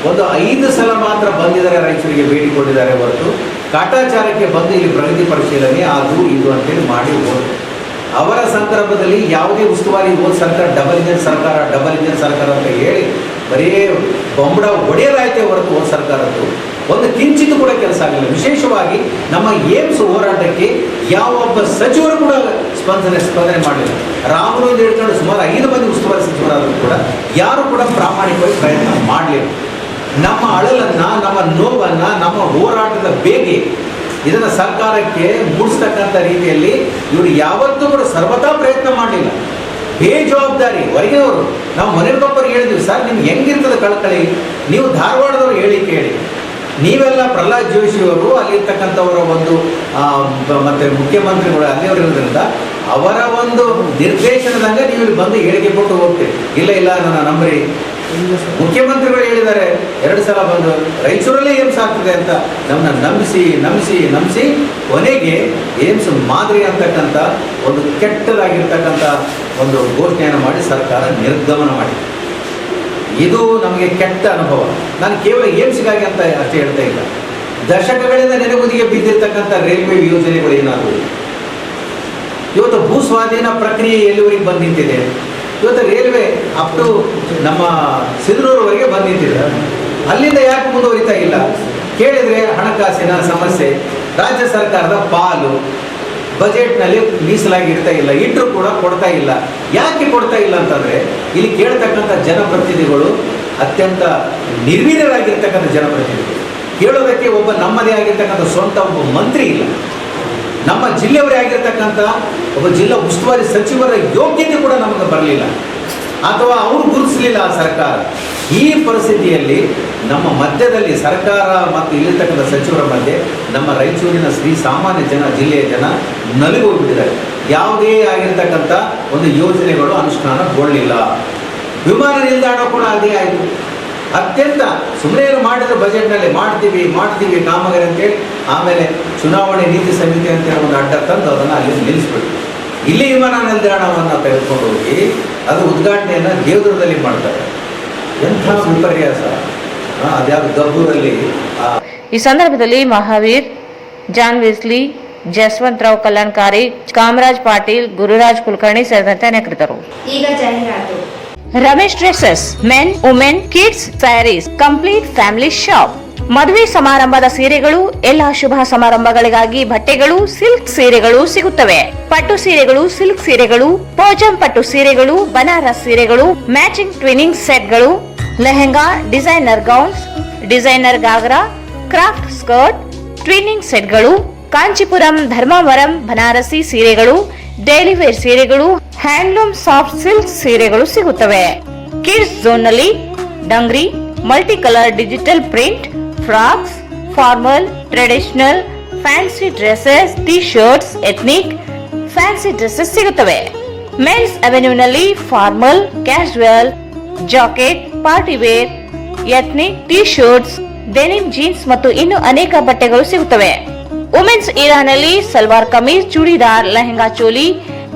ಒಂದು 5 ಸಲ ಮಾತ್ರ ಬಂದಿದ್ದಾರೆ, ರಾಯಚೂರಿಗೆ ಭೇಟಿ ಕೊಟ್ಟಿದ್ದಾರೆ ಹೊರತು ಕಾಟಾಚಾರಕ್ಕೆ ಬಂದು ಇಲ್ಲಿ ಪ್ರಗತಿ ಪರಿಶೀಲನೆ ಅದು ಇದು ಅಂತೇಳಿ ಮಾಡಿ ಹೋದರು. ಅವರ ಸಂದರ್ಭದಲ್ಲಿ ಯಾವುದೇ ಉಸ್ತುವಾರಿ ಸರ್ಕಾರ ಡಬಲ್ ಇಂಜಿನ್ ಸರ್ಕಾರ ಅಂತ ಹೇಳಿ ಬರೀ ಬೊಂಬಡ ಒಡೆಯಲಾಯ್ತೇ ಹೊರತು ಸರ್ಕಾರದ್ದು ಒಂದು ಕಿಂಚಿತ್ ಕೂಡ ಕೆಲಸ ಆಗಲಿಲ್ಲ. ವಿಶೇಷವಾಗಿ ನಮ್ಮ ಏಮ್ಸ್ ಹೋರಾಟಕ್ಕೆ ಯಾವೊಬ್ಬ ಸಚಿವರು ಕೂಡ ಸ್ಪಂದನೆ ಮಾಡಲಿಲ್ಲ. ರಾಮನೊಂದು ಹಿಡ್ಕೊಂಡು ಸುಮಾರು 5 ಮಂದಿ ಉಸ್ತುವಾರಿ ಸಚಿವರಾದರೂ ಕೂಡ ಯಾರು ಕೂಡ ಪ್ರಾಮಾಣಿಕವಾಗಿ ಪ್ರಯತ್ನ ಮಾಡಲಿಲ್ಲ. ನಮ್ಮ ಅಳಲನ್ನು, ನಮ್ಮ ನೋವನ್ನು, ನಮ್ಮ ಹೋರಾಟದ ಬೇಗೆ ಇದನ್ನು ಸರ್ಕಾರಕ್ಕೆ ಮೂಡಿಸ್ತಕ್ಕಂಥ ರೀತಿಯಲ್ಲಿ ಇವರು ಯಾವತ್ತೂ ಕೂಡ ಸರ್ವತಾ ಪ್ರಯತ್ನ ಮಾಡಲಿಲ್ಲ. ಬೇಜವಾಬ್ದಾರಿ ಹೊರಗಿನವರು. ನಾವು ಮೊನೇನಕೊಪ್ಪರಿಗೆ ಹೇಳಿದ್ವಿ, ಸರ್ ನಿಮ್ಗೆ ಹೆಂಗಿರ್ತದೆ ಕಳಕಳಿ, ನೀವು ಧಾರವಾಡದವರು ಹೇಳಿ ಕೇಳಿ, ನೀವೆಲ್ಲ ಪ್ರಹ್ಲಾದ್ ಜೋಶಿಯವರು ಅಲ್ಲಿರ್ತಕ್ಕಂಥವರ ಒಂದು ಮತ್ತು ಮುಖ್ಯಮಂತ್ರಿಗಳು ಅಲ್ಲಿಯವರಿರೋದ್ರಿಂದ ಅವರ ಒಂದು ನಿರ್ದೇಶನದಂಗೆ ನೀವು ಇಲ್ಲಿ ಬಂದು ಹೇಳಿಕೆ ಕೊಟ್ಟು ಹೋಗ್ತೀರಿ. ಇಲ್ಲ ನನ್ನ ನಂಬರಿ, ಮುಖ್ಯಮಂತ್ರಿಗಳು ಹೇಳಿದ್ದಾರೆ 2 ಸಲ ಬಂದು ರಾಯಚೂರಲ್ಲೇ ಏಮ್ಸ್ ಆಗ್ತದೆ ಅಂತ ನಮ್ಮನ್ನ ನಂಬಿಸಿ ಕೊನೆಗೆ ಏಮ್ಸ್ ಮಾದರಿ ಅಂತಕ್ಕಂಥ ಒಂದು ಕೆಟ್ಟದಾಗಿರ್ತಕ್ಕಂಥ ಒಂದು ಘೋಷಣೆಯನ್ನು ಮಾಡಿ ಸರ್ಕಾರ ನಿರ್ಗಮನ ಮಾಡಿದೆ. ಇದು ನಮಗೆ ಕೆಟ್ಟ ಅನುಭವ. ನಾನು ಕೇವಲ ಏಮ್ಸ್ಗಾಗಿ ಅಂತ ಅಷ್ಟೇ ಹೇಳ್ತಾ ಇಲ್ಲ. ದಶಕಗಳಿಂದ ನೆನೆಗುದಿಗೆ ಬಿದ್ದಿರ್ತಕ್ಕಂಥ ರೈಲ್ವೆ ಯೋಜನೆಗಳು ಏನಾದರೂ ಇವತ್ತು ಭೂಸ್ವಾಧೀನ ಪ್ರಕ್ರಿಯೆ ಎಲ್ಲಿವರೆಗೆ ಬಂದು ನಿಂತಿದೆ. ಇವತ್ತು ರೈಲ್ವೆ ಅಪ್ ಟು ನಮ್ಮ ಸಿಂಧನೂರುವರೆಗೆ ಬಂದು ನಿಂತಿದೆ. ಅಲ್ಲಿಂದ ಯಾಕೆ ಮುಂದುವರಿತಾ ಇಲ್ಲ ಕೇಳಿದರೆ ಹಣಕಾಸಿನ ಸಮಸ್ಯೆ, ರಾಜ್ಯ ಸರ್ಕಾರದ ಪಾಲು ಬಜೆಟ್ನಲ್ಲಿ ಮೀಸಲಾಗಿ ಇಡ್ತಾ ಇಲ್ಲ, ಇಟ್ಟರು ಕೂಡ ಕೊಡ್ತಾ ಇಲ್ಲ. ಯಾಕೆ ಕೊಡ್ತಾ ಇಲ್ಲ ಅಂತಂದರೆ ಇಲ್ಲಿ ಕೇಳ್ತಕ್ಕಂಥ ಜನಪ್ರತಿನಿಧಿಗಳು ಅತ್ಯಂತ ನಿರ್ವೀರ್ಯರಾಗಿರ್ತಕ್ಕಂಥ ಜನಪ್ರತಿನಿಧಿಗಳು. ಕೇಳೋದಕ್ಕೆ ಒಬ್ಬ ನಮ್ಮದೇ ಆಗಿರ್ತಕ್ಕಂಥ ಸ್ವಂತ ಒಬ್ಬ ಮಂತ್ರಿ ಇಲ್ಲ. ನಮ್ಮ ಜಿಲ್ಲೆಯವರೇ ಆಗಿರ್ತಕ್ಕಂಥ ಒಬ್ಬ ಜಿಲ್ಲಾ ಉಸ್ತುವಾರಿ ಸಚಿವರ ಯೋಗ್ಯತೆ ಕೂಡ ನಮಗೆ ಬರಲಿಲ್ಲ, ಅಥವಾ ಅವರು ಗುರುತಿಸಲಿಲ್ಲ ಆ ಸರ್ಕಾರ. ಈ ಪರಿಸ್ಥಿತಿಯಲ್ಲಿ ನಮ್ಮ ಮಧ್ಯದಲ್ಲಿ ಸರ್ಕಾರ ಮತ್ತು ಇಲ್ಲಿರ್ತಕ್ಕಂಥ ಸಚಿವರ ಮಧ್ಯೆ ನಮ್ಮ ರಾಯಚೂರಿನ ಸಾಮಾನ್ಯ ಜಿಲ್ಲೆಯ ಜನ ನಲಿಗೋಗ್ಬಿಟ್ಟಿದ್ದಾರೆ. ಯಾವುದೇ ಆಗಿರ್ತಕ್ಕಂಥ ಒಂದು ಯೋಜನೆಗಳು ಅನುಷ್ಠಾನಗೊಳ್ಳಿಲ್ಲ. ವಿಮಾನ ನಿಲ್ದಾಣ ಕೂಡ ಅದೇ ಆಯಿತು. ಅತ್ಯಂತ ಸುಮ್ಮನೆ ಏನು ಮಾಡಿದ್ರೆ ಬಜೆಟ್ನಲ್ಲಿ ಮಾಡ್ತೀವಿ ಕಾಮಗಾರಿ ಅಂತೇಳಿ ಆಮೇಲೆ ಚುನಾವಣೆ ನೀತಿ ಸಮಿತಿ ಅಂತೇಳಿ ಒಂದು ಅಡ್ಡ ತಂದು ಅದನ್ನು ಅಲ್ಲಿ ನಿಲ್ಲಿಸ್ಬಿಟ್ಟು ಇಲ್ಲಿ ವಿಮಾನ ನಿಲ್ದಾಣವನ್ನು ತೆಗೆದುಕೊಂಡು ಹೋಗಿ ಅದು ಉದ್ಘಾಟನೆಯನ್ನು ದೇವದುರ್ಗದಲ್ಲಿ ಮಾಡ್ತಾರೆ. ಎಂಥ ವಿಪರ್ಯಾಸ! ಅದ್ಯಾವುದು ಗಬ್ಬೂರಲ್ಲಿ. ಈ ಸಂದರ್ಭದಲ್ಲಿ ಮಹಾವೀರ್, ಜಾನ್ ವೆಸ್ಲಿ, ಜಸ್ವಂತರಾವ್ ಕಲ್ಯಾಣಕಾರಿ, ಕಾಮರಾಜ್ ಪಾಟೀಲ್, ಗುರುರಾಜ್ ಕುಲಕರ್ಣಿ ಸೇರಿದಂತೆ ಅನೇಕರಿದ್ದರು. ಈಗ ಜಾಹೀರಾತು. Ramesh dresses, men, women, kids, sarees, complete family shop. ಮದುವೆ ಸಮಾರಂಭದ ಸೀರೆಗಳು, ಎಲ್ಲಾ ಶುಭ ಸಮಾರಂಭಗಳಿಗಾಗಿ ಬಟ್ಟೆಗಳು, ಸಿಲ್ಕ್ ಸೀರೆಗಳು ಸಿಗುತ್ತವೆ. ಪಟ್ಟು ಸೀರೆಗಳು, ಸಿಲ್ಕ್ ಸೀರೆಗಳು, ಪೋಜಂ ಪಟ್ಟು ಸೀರೆಗಳು, ಬನಾರಸ್ ಸೀರೆಗಳು, ಮ್ಯಾಚಿಂಗ್ ಟ್ವಿನಿಂಗ್ ಸೆಟ್ಗಳು, lehenga, designer gowns, designer ghagra, craft skirt, twinning ಸೆಟ್ಗಳು, ಕಾಂಚೀಪುರಂ, ಧರ್ಮಾವರಂ, ಬನಾರಸಿ ಸೀರೆಗಳು, ಡೈಲಿ ವೇರ್ ಸೀರೆಗಳು, ಹ್ಯಾಂಡ್ಲೂಮ್ ಸಾಫ್ಟ್ ಸಿಲ್ಕ್ ಸೀರೆಗಳು ಸಿಗುತ್ತವೆ. ಕಿಡ್ಸ್ ಝೋನ್ ನಲ್ಲಿ dungaree, multi colour digital print, frocks, formal, traditional, fancy dresses, T shirts, ethnic, fancy dresses ಸಿಗುತ್ತವೆ. ಮೆನ್ಸ್ ಅವೆನ್ಯೂನಲ್ಲಿ formal, casual, jacket, party wear, ethnic, T shirts, denim jeans ಮತ್ತು ಇನ್ನು ಅನೇಕ ಬಟ್ಟೆಗಳು ಸಿಗುತ್ತವೆ. ವುಮೆನ್ಸ್ ಏರಿಯಾನಲ್ಲಿ ಸಲ್ವಾರ್ ಕಮೀಜ್, ಚೂಡಿದಾರ್, ಲೆಹಂಗಾ ಚೋಲಿ,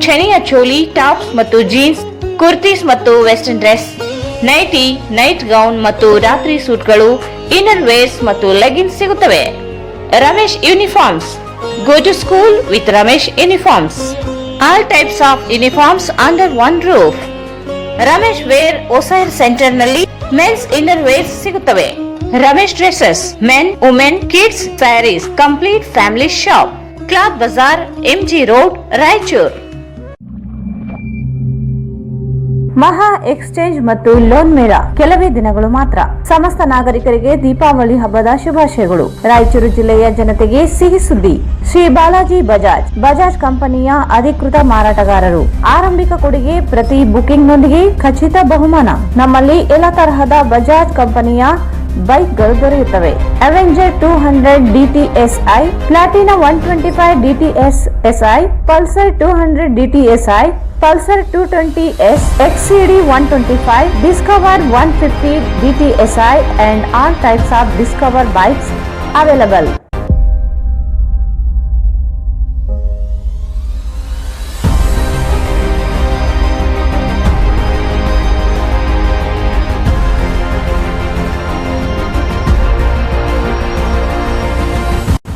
ಛನಿಯಾ ಚೋಲಿ, ಟಾಪ್ಸ್ ಮತ್ತು ಜೀನ್ಸ್, ಕುರ್ತೀಸ್ ಮತ್ತು western dress, nighty, night gown ಮತ್ತು ರಾತ್ರಿ ಸೂಟ್ಗಳು, ಇನ್ನರ್ ವೇರ್ಸ್ ಮತ್ತು ಲೆಗಿನ್ಸ್ ಸಿಗುತ್ತವೆ. Ramesh uniforms. Go to school with Ramesh uniforms. All types of uniforms under one roof. Ramesh wear ಒಸೈರ್ ಸೆಂಟರ್ ನಲ್ಲಿ ಮೆನ್ಸ್ ಇನ್ನರ್ ವೇರ್ಸ್ ಸಿಗುತ್ತವೆ. Ramesh dresses, men, women, kids, sarees, complete family shop. Cloth Bazaar, MG road, Raichur. ಮಹಾ exchange ಮತ್ತು loan ಮೇಳ ಕೆಲವೇ ದಿನಗಳು ಮಾತ್ರ. ಸಮಸ್ತ ನಾಗರಿಕರಿಗೆ ದೀಪಾವಳಿ ಹಬ್ಬದ ಶುಭಾಶಯಗಳು. ರಾಯಚೂರು ಜಿಲ್ಲೆಯ ಜನತೆಗೆ ಸಿಹಿ ಸುದ್ದಿ. ಶ್ರೀ ಬಾಲಾಜಿ ಬಜಾಜ್ ಕಂಪನಿಯ ಅಧಿಕೃತ ಮಾರಾಟಗಾರರು. ಆರಂಭಿಕ ಕೊಡುಗೆ ಪ್ರತಿ ಬುಕಿಂಗ್ನೊಂದಿಗೆ ಖಚಿತ ಬಹುಮಾನ. ನಮ್ಮಲ್ಲಿ ಎಲ್ಲ ತರಹದ ಬಜಾಜ್ ಕಂಪನಿಯ ಬೈಕ್ಗಳು ದೊರೆಯುತ್ತವೆ. Avenger 200 DTSI, Platina 125 DTSI, Pulsar 200 DTSI, Pulsar 220S, XCD 125, Discover 150 DTSI and all types of Discover bikes available.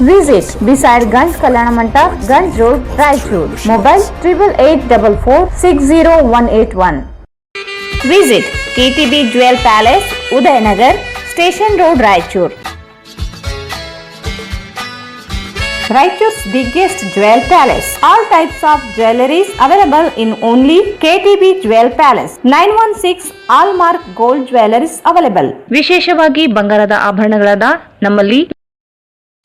Visit beside Ganj Kalyana Mandap, Ganj Road, Raichur. Mobile 8844-60181. Visit KTB Jewel Palace, Udayanagar, Station Road, Raichur. Raichur's biggest jewel palace. All types of jewelries available in only KTB Jewel Palace. 916 Allmark Gold Jewelries available. ವಿಶೇಷವಾಗಿ ಬಂಗಾರದ ಆಭರಣಗಳಾದ ನಮ್ಮಲ್ಲಿ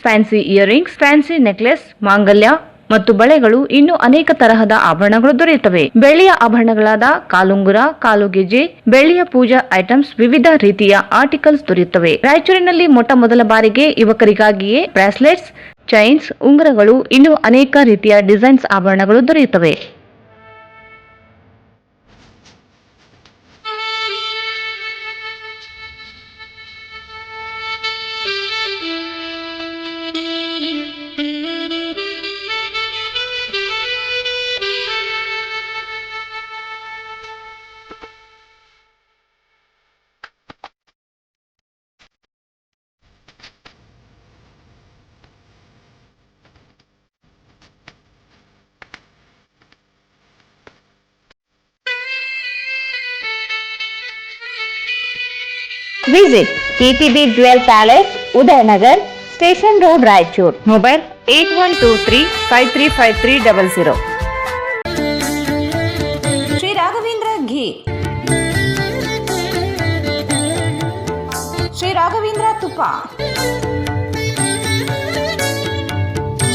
fancy earrings, fancy necklace, ಮಾಂಗಲ್ಯ ಮತ್ತು ಬಳೆಗಳು ಇನ್ನೂ ಅನೇಕ ತರಹದ ಆಭರಣಗಳು ದೊರೆಯುತ್ತವೆ. ಬೆಳ್ಳಿಯ ಆಭರಣಗಳಾದ ಕಾಲುಂಗುರ, ಕಾಲುಗೆಜೆ, ಬೆಳ್ಳಿಯ ಪೂಜಾ ಐಟಮ್ಸ್, ವಿವಿಧ ರೀತಿಯ ಆರ್ಟಿಕಲ್ಸ್ ದೊರೆಯುತ್ತವೆ. ರಾಯಚೂರಿನಲ್ಲಿ ಮೊಟ್ಟ ಮೊದಲ ಬಾರಿಗೆ ಯುವಕರಿಗಾಗಿಯೇ ಬ್ರಾಸ್ಲೆಟ್ಸ್, ಚೈನ್ಸ್, ಉಂಗುರಗಳು, ಇನ್ನೂ ಅನೇಕ ರೀತಿಯ ಡಿಸೈನ್ಸ್ ಆಭರಣಗಳು ದೊರೆಯುತ್ತವೆ. Visit KTB Jewel Palace, Udayanagar, Station Road, Raichur. Mobile 8123-535300. Sri Raghavendra Ghee, Sri Raghavendra Tupa,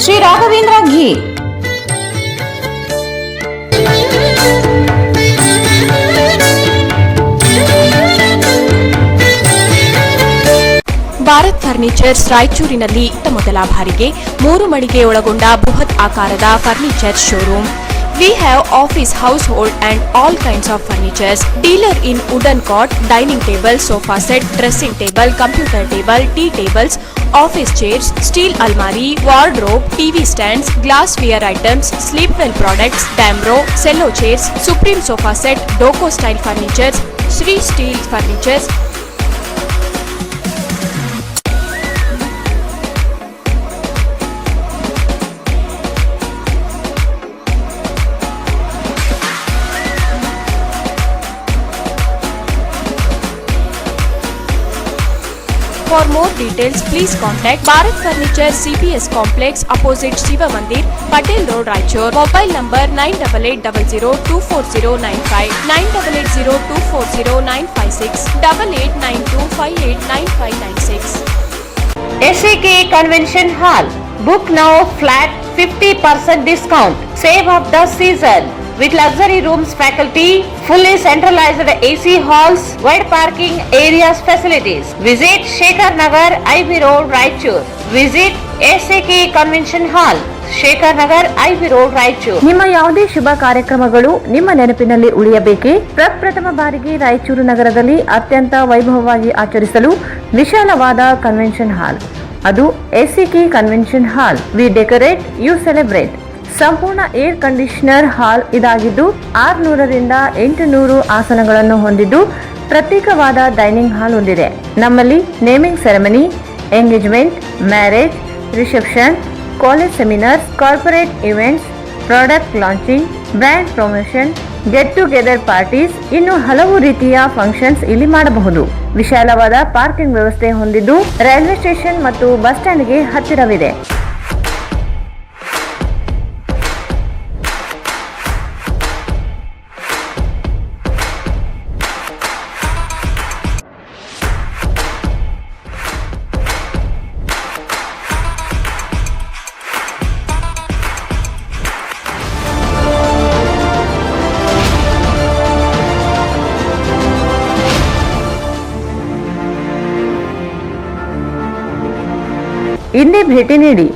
Sri Raghavendra Ghee. Bharat furnitures ರಾಯಚೂರಿನಲ್ಲಿ ಮೊದಲ ಬಾರಿಗೆ 3 ಮಳಿಗೆ ಒಳಗೊಂಡ ಬೃಹತ್ ಆಕಾರದ furniture showroom. We have office, household and all kinds of furnitures. Dealer in wooden cot, dining table, sofa set, dressing table, computer table, tea tables, office chairs, steel almari, wardrobe, TV stands, glassware items, sleepwell products, Damro, cello chairs, Supreme sofa set, Doco style furnitures, Sri Steel furnitures. For more details, please contact Bharat Furniture CPS Complex opposite Shiva Mandir, Patel Road, Raichur. Mobile number 9880240959, 9880240956, 8892589596. SAK Convention Hall. Book now flat 50% discount. Save of the season. With luxury rooms, faculty, fully centralized AC halls, wide parking areas facilities. Visit Shekhar Nagar, IB Road, Raichur. Visit SAK Convention Hall, Shekhar Nagar, IB Road, Raichur. ನಿಮ್ಮ ಯಾವುದೇ ಶುಭ ಕಾರ್ಯಕ್ರಮಗಳು ನಿಮ್ಮ ನೆನಪಿನಲ್ಲಿ ಉಳಿಯಬೇಕೇ? ಪ್ರಪ್ರಥಮ ಬಾರಿಗೆ ರಾಯಚೂರು ನಗರದಲ್ಲಿ ಅತ್ಯಂತ ವೈಭವವಾಗಿ ಆಚರಿಸಲು ವಿಶಾಲವಾದ ಕನ್ವೆನ್ಷನ್ ಹಾಲ್, ಅದು SAK convention hall. We decorate, you celebrate. ಸಂಪೂರ್ಣ ಏರ್ ಕಂಡೀಷನರ್ ಹಾಲ್ ಇದಾಗಿದ್ದು 600 ರಿಂದ 800 ಆಸನಗಳನ್ನು ಹೊಂದಿದ್ದು ಪ್ರತ್ಯೇಕವಾದ ಡೈನಿಂಗ್ ಹಾಲ್ ಹೊಂದಿದೆ. ನಮ್ಮಲ್ಲಿ naming ceremony, engagement, marriage, reception, college seminars, corporate events, product launching, brand promotion, get together parties, ಇನ್ನು ಹಲವು ರೀತಿಯ ಫಂಕ್ಷನ್ಸ್ ಇಲ್ಲಿ ಮಾಡಬಹುದು. ವಿಶಾಲವಾದ ಪಾರ್ಕಿಂಗ್ ವ್ಯವಸ್ಥೆ ಹೊಂದಿದ್ದು ರೈಲ್ವೆ ಸ್ಟೇಷನ್ ಮತ್ತು ಬಸ್ ಸ್ಟ್ಯಾಂಡ್ಗೆ ಹತ್ತಿರವಿದೆ. ಇಂದೇ ಭೇಟಿ ನೀಡಿ.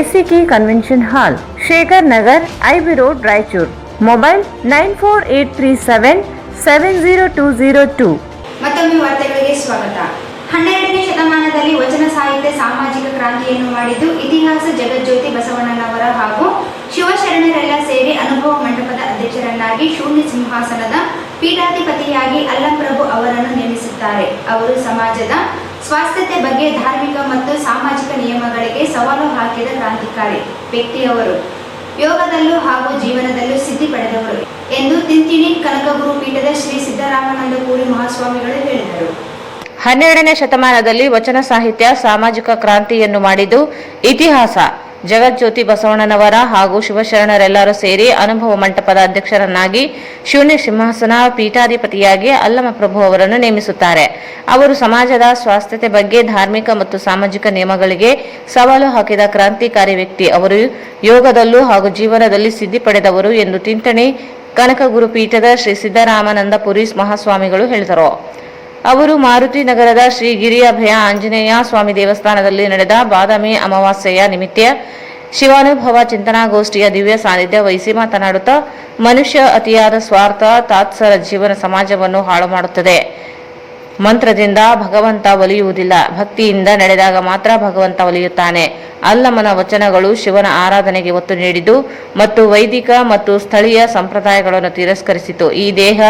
SCK convention hall, Shekhar Nagar, IB road, Raichur. Mobile 9483770202. ಮತ್ತೊಮ್ಮೆ ವಾರ್ತೆಗಳಿಗೆ ಸ್ವಾಗತ. 12ನೇ ಶತಮಾನದಲ್ಲಿ ವಚನ ಸಾಹಿತ್ಯ ಸಾಮಾಜಿಕ ಕ್ರಾಂತಿಯನ್ನು ಮಾಡಿದ್ದು ಇತಿಹಾಸ ಜಗಜ್ಯೋತಿ ಬಸವಣ್ಣನವರ ಹಾಗೂ ಶಿವಶರಣರೆಲ್ಲ ಸೇರಿ ಅನುಭವ ಮಂಟಪದ ಅಧ್ಯಕ್ಷರನ್ನಾಗಿ ಶೂನ್ಯ ಸಿಂಹಾಸನದ ಪೀಠಾಧಿಪತಿಯಾಗಿ ಅಲ್ಲಂಪ್ರಭು ಅವರನ್ನು ನೇಮಿಸುತ್ತಾರೆ. ಅವರು ಸಮಾಜದ ಸ್ವಾಸ್ಥ್ಯತೆ ಬಗ್ಗೆ ಧಾರ್ಮಿಕ ಮತ್ತು ಸಾಮಾಜಿಕ ನಿಯಮಗಳಿಗೆ ಸವಾಲು ಹಾಕಿದ ಕ್ರಾಂತಿಕಾರಿ ವ್ಯಕ್ತಿಯವರು. ಯೋಗದಲ್ಲೂ ಹಾಗೂ ಜೀವನದಲ್ಲೂ ಸಿದ್ಧಿ ಪಡೆದವರು ಎಂದು ತಿಂತಿಣಿ ಕನಕಗುರು ಪೀಠದ ಶ್ರೀ ಸಿದ್ದರಾಮಾನಂದ ಪುರಿ ಮಹಾಸ್ವಾಮಿಗಳು ಹೇಳಿದರು. 12ನೇ ಶತಮಾನದಲ್ಲಿ ವಚನ ಸಾಹಿತ್ಯ ಸಾಮಾಜಿಕ ಕ್ರಾಂತಿಯನ್ನು ಮಾಡಿದ್ದು ಇತಿಹಾಸ ಜಗಜ್ಯೋತಿ ಬಸವಣ್ಣನವರ ಹಾಗೂ ಶಿವಶರಣರೆಲ್ಲರೂ ಸೇರಿ ಅನುಭವ ಮಂಟಪದ ಅಧ್ಯಕ್ಷರನ್ನಾಗಿ ಶೂನ್ಯ ಸಿಂಹಾಸನ ಪೀಠಾಧಿಪತಿಯಾಗಿ ಅಲ್ಲಮಪ್ರಭು ಅವರನ್ನು ನೇಮಿಸುತ್ತಾರೆ. ಅವರು ಸಮಾಜದ ಸ್ವಾಸ್ಥ್ಯತೆ ಬಗ್ಗೆ ಧಾರ್ಮಿಕ ಮತ್ತು ಸಾಮಾಜಿಕ ನಿಯಮಗಳಿಗೆ ಸವಾಲು ಹಾಕಿದ ಕ್ರಾಂತಿಕಾರಿ ವ್ಯಕ್ತಿ. ಅವರು ಯೋಗದಲ್ಲೂ ಹಾಗೂ ಜೀವನದಲ್ಲಿ ಸಿದ್ಧಿ ಪಡೆದವರು ಎಂದು ತಿಂತಣಿ ಕನಕಗುರು ಪೀಠದ ಶ್ರೀ ಸಿದ್ದರಾಮಾನಂದ ಪುರಿ ಮಹಾಸ್ವಾಮಿಗಳು ಹೇಳಿದರು. ಅವರು ಮಾರುತಿ ನಗರದ ಶ್ರೀ ಗಿರಿಯಭಯ ಆಂಜನೇಯ ಸ್ವಾಮಿ ದೇವಸ್ಥಾನದಲ್ಲಿ ನಡೆದ ಬಾದಾಮಿ ಅಮಾವಾಸ್ಯೆಯ ನಿಮಿತ್ತ ಶಿವಾನುಭವ ಚಿಂತನಾಗೋಷ್ಠಿಯ ದಿವ್ಯ ಸಾನ್ನಿಧ್ಯ ವಹಿಸಿ ಮಾತನಾಡುತ್ತಾ, ಮನುಷ್ಯ ಅತಿಯಾದ ಸ್ವಾರ್ಥ ತಾತ್ಸರ ಜೀವನ ಸಮಾಜವನ್ನು ಹಾಳು ಮಾಡುತ್ತದೆ. ಮಂತ್ರದಿಂದ ಭಗವಂತ ಒಲಿಯುವುದಿಲ್ಲ, ಭಕ್ತಿಯಿಂದ ನಡೆದಾಗ ಮಾತ್ರ ಭಗವಂತ ಒಲಿಯುತ್ತಾನೆ. ಅಲ್ಲಮನ ವಚನಗಳು ಶಿವನ ಆರಾಧನೆಗೆ ಒತ್ತು ನೀಡಿದ್ದು ಮತ್ತು ವೈದಿಕ ಮತ್ತು ಸ್ಥಳೀಯ ಸಂಪ್ರದಾಯಗಳನ್ನು ತಿರಸ್ಕರಿಸಿತು. ಈ ದೇಹ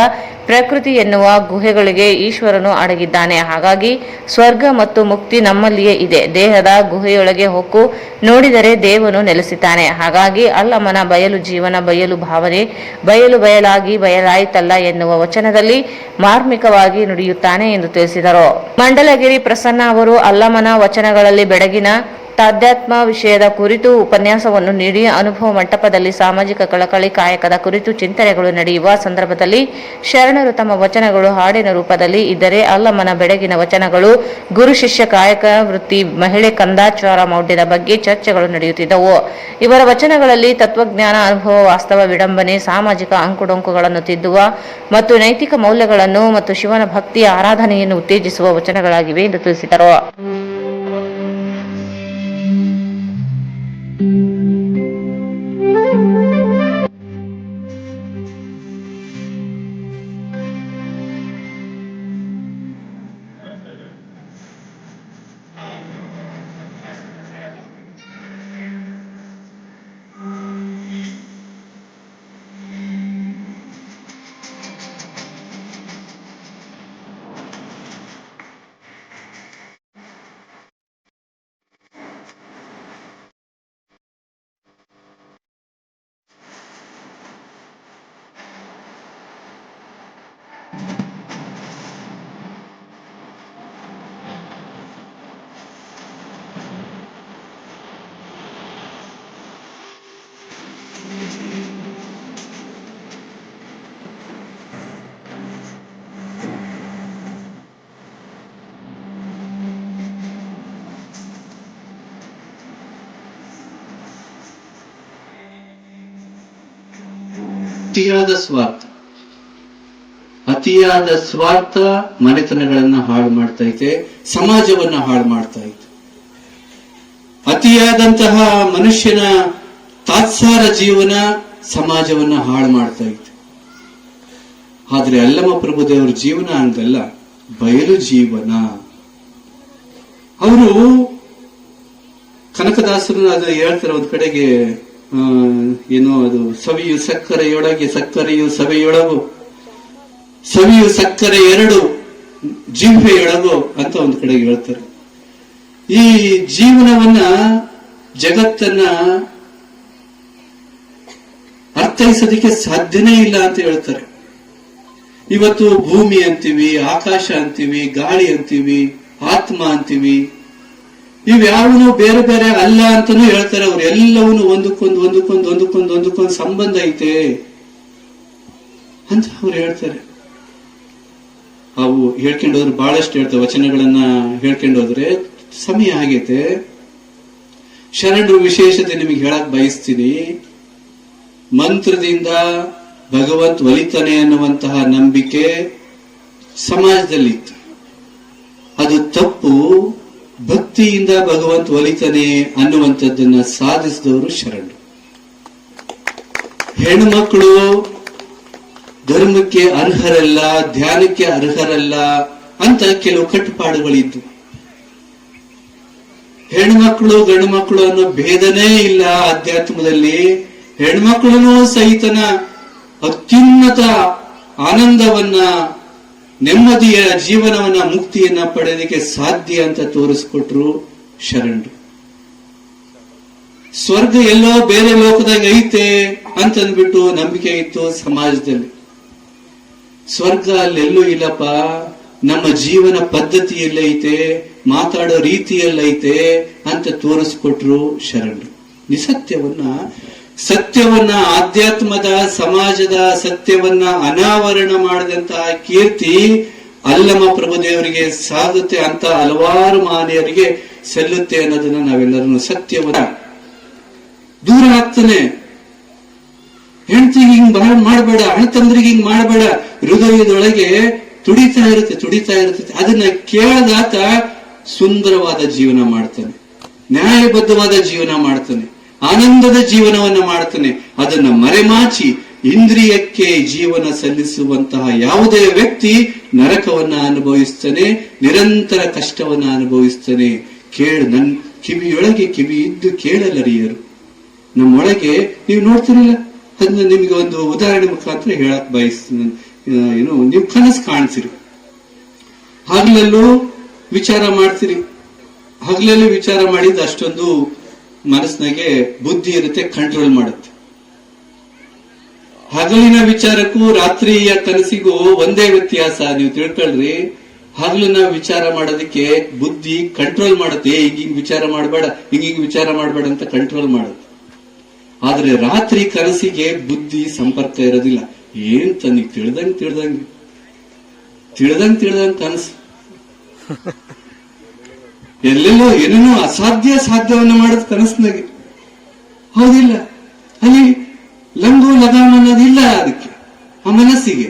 ಪ್ರಕೃತಿ ಎನ್ನುವ ಗುಹೆಗಳಿಗೆ ಈಶ್ವರನು ಅಡಗಿದ್ದಾನೆ. ಹಾಗಾಗಿ ಸ್ವರ್ಗ ಮತ್ತು ಮುಕ್ತಿ ನಮ್ಮಲ್ಲಿಯೇ ಇದೆ. ದೇಹದ ಗುಹೆಯೊಳಗೆ ಹೊಕ್ಕು ನೋಡಿದರೆ ದೇವನು ನೆಲೆಸಿದ್ದಾನೆ. ಹಾಗಾಗಿ ಅಲ್ಲಮನ ಬಯಲು ಜೀವನ, ಬಯಲು ಭಾವನೆ, ಬಯಲು ಬಯಲಾಗಿ ಬಯಲಾಯಿತಲ್ಲ ಎನ್ನುವ ವಚನದಲ್ಲಿ ಮಾರ್ಮಿಕವಾಗಿ ನುಡಿಯುತ್ತಾನೆ ಎಂದು ತಿಳಿಸಿದರು. ಮಂಡಲಗಿರಿ ಪ್ರಸನ್ನ ಅವರು ಅಲ್ಲಮನ ವಚನಗಳಲ್ಲಿ ಬೆಳಗಿನ ತಾಧ್ಯಾತ್ಮ ವಿಷಯದ ಕುರಿತು ಉಪನ್ಯಾಸವನ್ನು ನೀಡಿ ಅನುಭವ ಮಂಟಪದಲ್ಲಿ ಸಾಮಾಜಿಕ ಕಳಕಳಿ ಕಾಯಕದ ಕುರಿತು ಚಿಂತನೆಗಳು ನಡೆಯುವ ಸಂದರ್ಭದಲ್ಲಿ ಶರಣರು ತಮ್ಮ ವಚನಗಳು ಹಾಡಿನ ರೂಪದಲ್ಲಿ ಇದ್ದರೆ ಅಲ್ಲಮನ ಬೆಳಗಿನ ವಚನಗಳು ಗುರು ಶಿಷ್ಯ ಕಾಯಕ ವೃತ್ತಿ, ಮಹಿಳೆ ಕಂದಾಚಾರ ಮೌಢ್ಯದ ಬಗ್ಗೆ ಚರ್ಚೆಗಳು ನಡೆಯುತ್ತಿದ್ದವು. ಇವರ ವಚನಗಳಲ್ಲಿ ತತ್ವಜ್ಞಾನ, ಅನುಭವ, ವಾಸ್ತವ, ವಿಡಂಬನೆ, ಸಾಮಾಜಿಕ ಅಂಕುಡೊಂಕುಗಳನ್ನು ತಿದ್ದುವ ಮತ್ತು ನೈತಿಕ ಮೌಲ್ಯಗಳನ್ನು ಮತ್ತು ಶಿವನ ಭಕ್ತಿಯ ಆರಾಧನೆಯನ್ನು ಉತ್ತೇಜಿಸುವ ವಚನಗಳಾಗಿವೆ ಎಂದು ತಿಳಿಸಿದರು. ಅತಿಯಾದ ಸ್ವಾರ್ಥ ಮನೆತನಗಳನ್ನ ಹಾಳು ಮಾಡ್ತಾ ಐತೆ, ಸಮಾಜವನ್ನ ಹಾಳು ಮಾಡ್ತಾ ಐತೆ. ಅತಿಯಾದಂತಹ ಮನುಷ್ಯನ ತಾತ್ಸಾರ ಜೀವನ ಸಮಾಜವನ್ನ ಹಾಳು ಮಾಡ್ತಾ ಐತೆ. ಆದ್ರೆ ಅಲ್ಲಮ ಪ್ರಭುದೇವರ ಜೀವನ ಅಂತಲ್ಲ, ಬಯಲು ಜೀವನ. ಅವರು ಕನಕದಾಸರು ಅದು ಹೇಳ್ತಾರೆ ಒಂದ್ ಕಡೆಗೆ, ಏನೋ ಅದು ಸವಿಯು ಸಕ್ಕರೆಯೊಳಗೆ ಸಕ್ಕರೆಯು ಸವೆಯೊಳಗು, ಸವಿಯು ಸಕ್ಕರೆ ಎರಡು ಜಿಹ್ವೆಯೊಳಗು ಅಂತ ಒಂದು ಕಡೆಗೆ ಹೇಳ್ತಾರೆ. ಈ ಜೀವನವನ್ನ, ಜಗತ್ತನ್ನ ಅರ್ಥೈಸೋದಕ್ಕೆ ಸಾಧ್ಯನೇ ಇಲ್ಲ ಅಂತ ಹೇಳ್ತಾರೆ. ಇವತ್ತು ಭೂಮಿ ಅಂತೀವಿ, ಆಕಾಶ ಅಂತೀವಿ, ಗಾಳಿ ಅಂತೀವಿ, ಆತ್ಮ ಅಂತೀವಿ, ಇವ್ಯಾವನು ಬೇರೆ ಬೇರೆ ಅಲ್ಲ ಅಂತಾನೂ ಹೇಳ್ತಾರೆ. ಅವ್ರು ಎಲ್ಲವನ್ನೂ ಒಂದಕ್ಕೊಂದು ಸಂಬಂಧ ಐತೆ ಅಂತ ಅವ್ರು ಹೇಳ್ತಾರೆ. ಅವು ಹೇಳ್ಕೊಂಡೋದ್ರೆ ಬಹಳಷ್ಟು ಹೇಳ್ತವೆ. ವಚನಗಳನ್ನ ಹೇಳ್ಕೊಂಡೋದ್ರೆ ಸಮಯ ಆಗೈತೆ. ಶರಣರು ವಿಶೇಷತೆ ನಿಮಗೆ ಹೇಳಕ್ ಬಯಸ್ತೀನಿ. ಮಂತ್ರದಿಂದ ಭಗವಂತ ಒಲಿತಾನೆ ಅನ್ನುವಂತಹ ನಂಬಿಕೆ ಸಮಾಜದಲ್ಲಿತ್ತು. ಅದು ತಪ್ಪು. ಭಕ್ತಿಯಿಂದ ಭಗವಂತ ಒಲಿತಾನೆ ಅನ್ನುವಂಥದ್ದನ್ನ ಸಾಧಿಸಿದವರು ಶರಣರು. ಹೆಣ್ಮಕ್ಳು ಧರ್ಮಕ್ಕೆ ಅರ್ಹರಲ್ಲ, ಧ್ಯಾನಕ್ಕೆ ಅರ್ಹರಲ್ಲ ಅಂತ ಕೆಲವು ಕಟ್ಟುಪಾಡುಗಳಿದ್ದು. ಹೆಣ್ಮಕ್ಳು ಗಂಡು ಮಕ್ಕಳು ಅನ್ನೋ ಭೇದನೇ ಇಲ್ಲ ಅಧ್ಯಾತ್ಮದಲ್ಲಿ. ಹೆಣ್ಮಕ್ಳು ಸಹಿತನ ಅತ್ಯುನ್ನತ ಆನಂದವನ್ನ, ನೆಮ್ಮದಿಯ ಜೀವನವನ್ನ, ಮುಕ್ತಿಯನ್ನ ಪಡೆಯೋದಕ್ಕೆ ಸಾಧ್ಯ ಅಂತ ತೋರಿಸ್ಕೊಟ್ರು ಶರಣರು. ಸ್ವರ್ಗ ಎಲ್ಲೋ ಬೇರೆ ಲೋಕದಾಗ ಐತೆ ಅಂತಂದ್ಬಿಟ್ಟು ನಂಬಿಕೆ ಇತ್ತು ಸಮಾಜದಲ್ಲಿ. ಸ್ವರ್ಗ ಅಲ್ಲೆಲ್ಲೂ ಇಲ್ಲಪ್ಪ, ನಮ್ಮ ಜೀವನ ಪದ್ಧತಿಯಲ್ಲೈತೆ, ಮಾತಾಡೋ ರೀತಿಯಲ್ಲೈತೆ ಅಂತ ತೋರಿಸ್ಕೊಟ್ರು ಶರಣರು. ಸತ್ಯವನ್ನ ಆಧ್ಯಾತ್ಮದ ಸಮಾಜದ ಸತ್ಯವನ್ನ ಅನಾವರಣ ಮಾಡಿದಂತಹ ಕೀರ್ತಿ ಅಲ್ಲಮ ಪ್ರಭುದೇವರಿಗೆ ಸಾಗುತ್ತೆ ಅಂತ ಹಲವಾರು ಮಹನೀಯರಿಗೆ ಸಲ್ಲುತ್ತೆ ಅನ್ನೋದನ್ನ ನಾವೆಲ್ಲರೂ ಸತ್ಯವನ್ನ ದೂರ ಆಗ್ತಾನೆ. ಹೆಂಡತಿಗೆ ಹಿಂಗ್ ಮಾಡಬೇಡ, ಅಣ್ಣತಂದ್ರಿಗೆ ಹಿಂಗ್ ಮಾಡಬೇಡ, ಹೃದಯದೊಳಗೆ ತುಡಿತಾ ಇರುತ್ತೆ. ಅದನ್ನ ಕೇಳದಾತ ಸುಂದರವಾದ ಜೀವನ ಮಾಡ್ತಾನೆ, ನ್ಯಾಯಬದ್ಧವಾದ ಜೀವನ ಮಾಡ್ತಾನೆ, ಆನಂದದ ಜೀವನವನ್ನ ಮಾಡ್ತಾನೆ. ಅದನ್ನ ಮರೆಮಾಚಿ ಇಂದ್ರಿಯಕ್ಕೆ ಜೀವನ ಸಲ್ಲಿಸುವಂತಹ ಯಾವುದೇ ವ್ಯಕ್ತಿ ನರಕವನ್ನ ಅನುಭವಿಸ್ತಾನೆ, ನಿರಂತರ ಕಷ್ಟವನ್ನ ಅನುಭವಿಸ್ತಾನೆ. ನನ್ ಕಿವಿಯೊಳಗೆ ಕಿವಿ ಇದ್ದು ಕೇಳಲರಿಯರು. ನಮ್ಮೊಳಗೆ ನೀವು ನೋಡ್ತಿರಲಿಲ್ಲ, ಅದನ್ನ ನಿಮ್ಗೆ ಒಂದು ಉದಾಹರಣೆ ಮುಖಾಂತರ ಹೇಳಕ್ ಬಯಸ್ತೀನಿ. ನೀವು ಕನಸು ಕಾಣ್ತೀರಿ, ಹಗಲಲ್ಲೂ ವಿಚಾರ ಮಾಡ್ತೀರಿ. ಹಗಲಲ್ಲಿ ವಿಚಾರ ಮಾಡಿದ ಅಷ್ಟೊಂದು ಮನಸ್ಸಿನಾಗೆ ಬುದ್ಧಿ ಇರುತ್ತೆ, ಕಂಟ್ರೋಲ್ ಮಾಡುತ್ತೆ. ಹಗಲಿನ ವಿಚಾರಕ್ಕೂ ರಾತ್ರಿಯ ಕನಸಿಗೂ ಒಂದೇ ವ್ಯತ್ಯಾಸ, ನೀವು ತಿಳ್ಕೊಳ್ರಿ. ಹಗಲಿನ ವಿಚಾರ ಮಾಡೋದಕ್ಕೆ ಬುದ್ಧಿ ಕಂಟ್ರೋಲ್ ಮಾಡುತ್ತೆ, ಹಿಂಗಿಂಗ್ ವಿಚಾರ ಮಾಡಬೇಡ, ಹಿಂಗಿಂಗ್ ವಿಚಾರ ಮಾಡಬೇಡ ಅಂತ ಕಂಟ್ರೋಲ್ ಮಾಡುತ್ತೆ. ಆದ್ರೆ ರಾತ್ರಿ ಕನಸಿಗೆ ಬುದ್ಧಿ ಸಂಪರ್ಕ ಇರೋದಿಲ್ಲ. ಏನ್ ನೀವು ತಿಳಿದಂಗ್ ಕನಸು, ಎಲ್ಲೆಲ್ಲೋ ಏನೇನೋ ಸಾಧ್ಯವನ್ನ ಮಾಡೋದು ಕನಸಿನಾಗೆ, ಹೌದಿಲ್ಲ? ಅಲ್ಲಿ ಲಂಗು ಲಗಾಮ್ ಅನ್ನೋದಿಲ್ಲ ಅದಕ್ಕೆ, ಆ ಮನಸ್ಸಿಗೆ.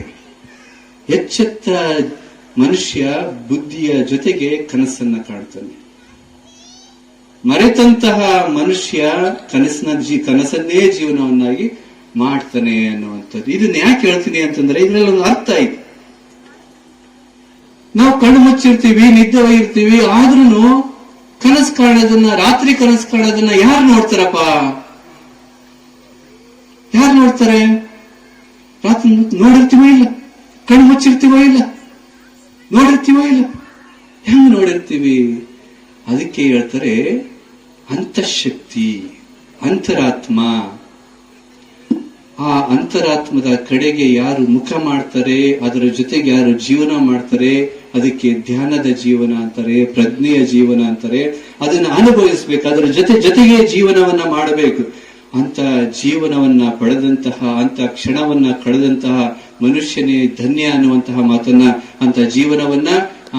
ಎಚ್ಚೆತ್ತ ಮನುಷ್ಯ ಬುದ್ಧಿಯ ಜೊತೆಗೆ ಕನಸನ್ನ ಕಾಣ್ತಾನೆ. ಮರೆತಂತಹ ಮನುಷ್ಯ ಕನಸನ್ನೇ ಜೀವನವನ್ನಾಗಿ ಮಾಡ್ತಾನೆ ಅನ್ನುವಂಥದ್ದು. ಇದನ್ನ ಯಾಕೆ ಹೇಳ್ತೀನಿ ಅಂತಂದ್ರೆ ಇದ್ರಲ್ಲಿ ಒಂದು ಅರ್ಥ ಇದೆ. ನಾವು ಕಣ್ಣು ಮುಚ್ಚಿರ್ತೀವಿ, ನಿದ್ದೆ ಇರ್ತೀವಿ, ಆದ್ರೂ ಕನಸು ಕಾಣೋದನ್ನ, ರಾತ್ರಿ ಕನಸು ಕಾಣೋದನ್ನ ಯಾರು ನೋಡ್ತಾರಪ್ಪ? ಯಾರು ನೋಡ್ತಾರೆ? ರಾತ್ರಿ ನೋಡಿರ್ತೀವೋ ಇಲ್ಲ, ಕಣ್ಣು ಮುಚ್ಚಿರ್ತೀವೋ ಇಲ್ಲ, ನೋಡಿರ್ತೀವೋ ಇಲ್ಲ, ಹೆಂಗ್ ನೋಡಿರ್ತೀವಿ? ಅದಕ್ಕೆ ಹೇಳ್ತಾರೆ ಅಂತಃಶಕ್ತಿ, ಅಂತರಾತ್ಮ. ಆ ಅಂತರಾತ್ಮದ ಕಡೆಗೆ ಯಾರು ಮುಖ ಮಾಡ್ತಾರೆ, ಅದರ ಜೊತೆಗೆ ಯಾರು ಜೀವನ ಮಾಡ್ತಾರೆ, ಅದಕ್ಕೆ ಧ್ಯಾನದ ಜೀವನ ಅಂತಾರೆ, ಪ್ರಜ್ಞೆಯ ಜೀವನ ಅಂತಾರೆ. ಅದನ್ನ ಅನುಭವಿಸ್ಬೇಕು, ಅದರ ಜೊತೆಗೆ ಜೀವನವನ್ನ ಮಾಡಬೇಕು. ಅಂತ ಜೀವನವನ್ನ ಪಡೆದಂತಹ, ಅಂತ ಕ್ಷಣವನ್ನ ಕಳೆದಂತಹ ಮನುಷ್ಯನೇ ಧನ್ಯ ಅನ್ನುವಂತಹ ಮಾತನ್ನ, ಅಂತ ಜೀವನವನ್ನ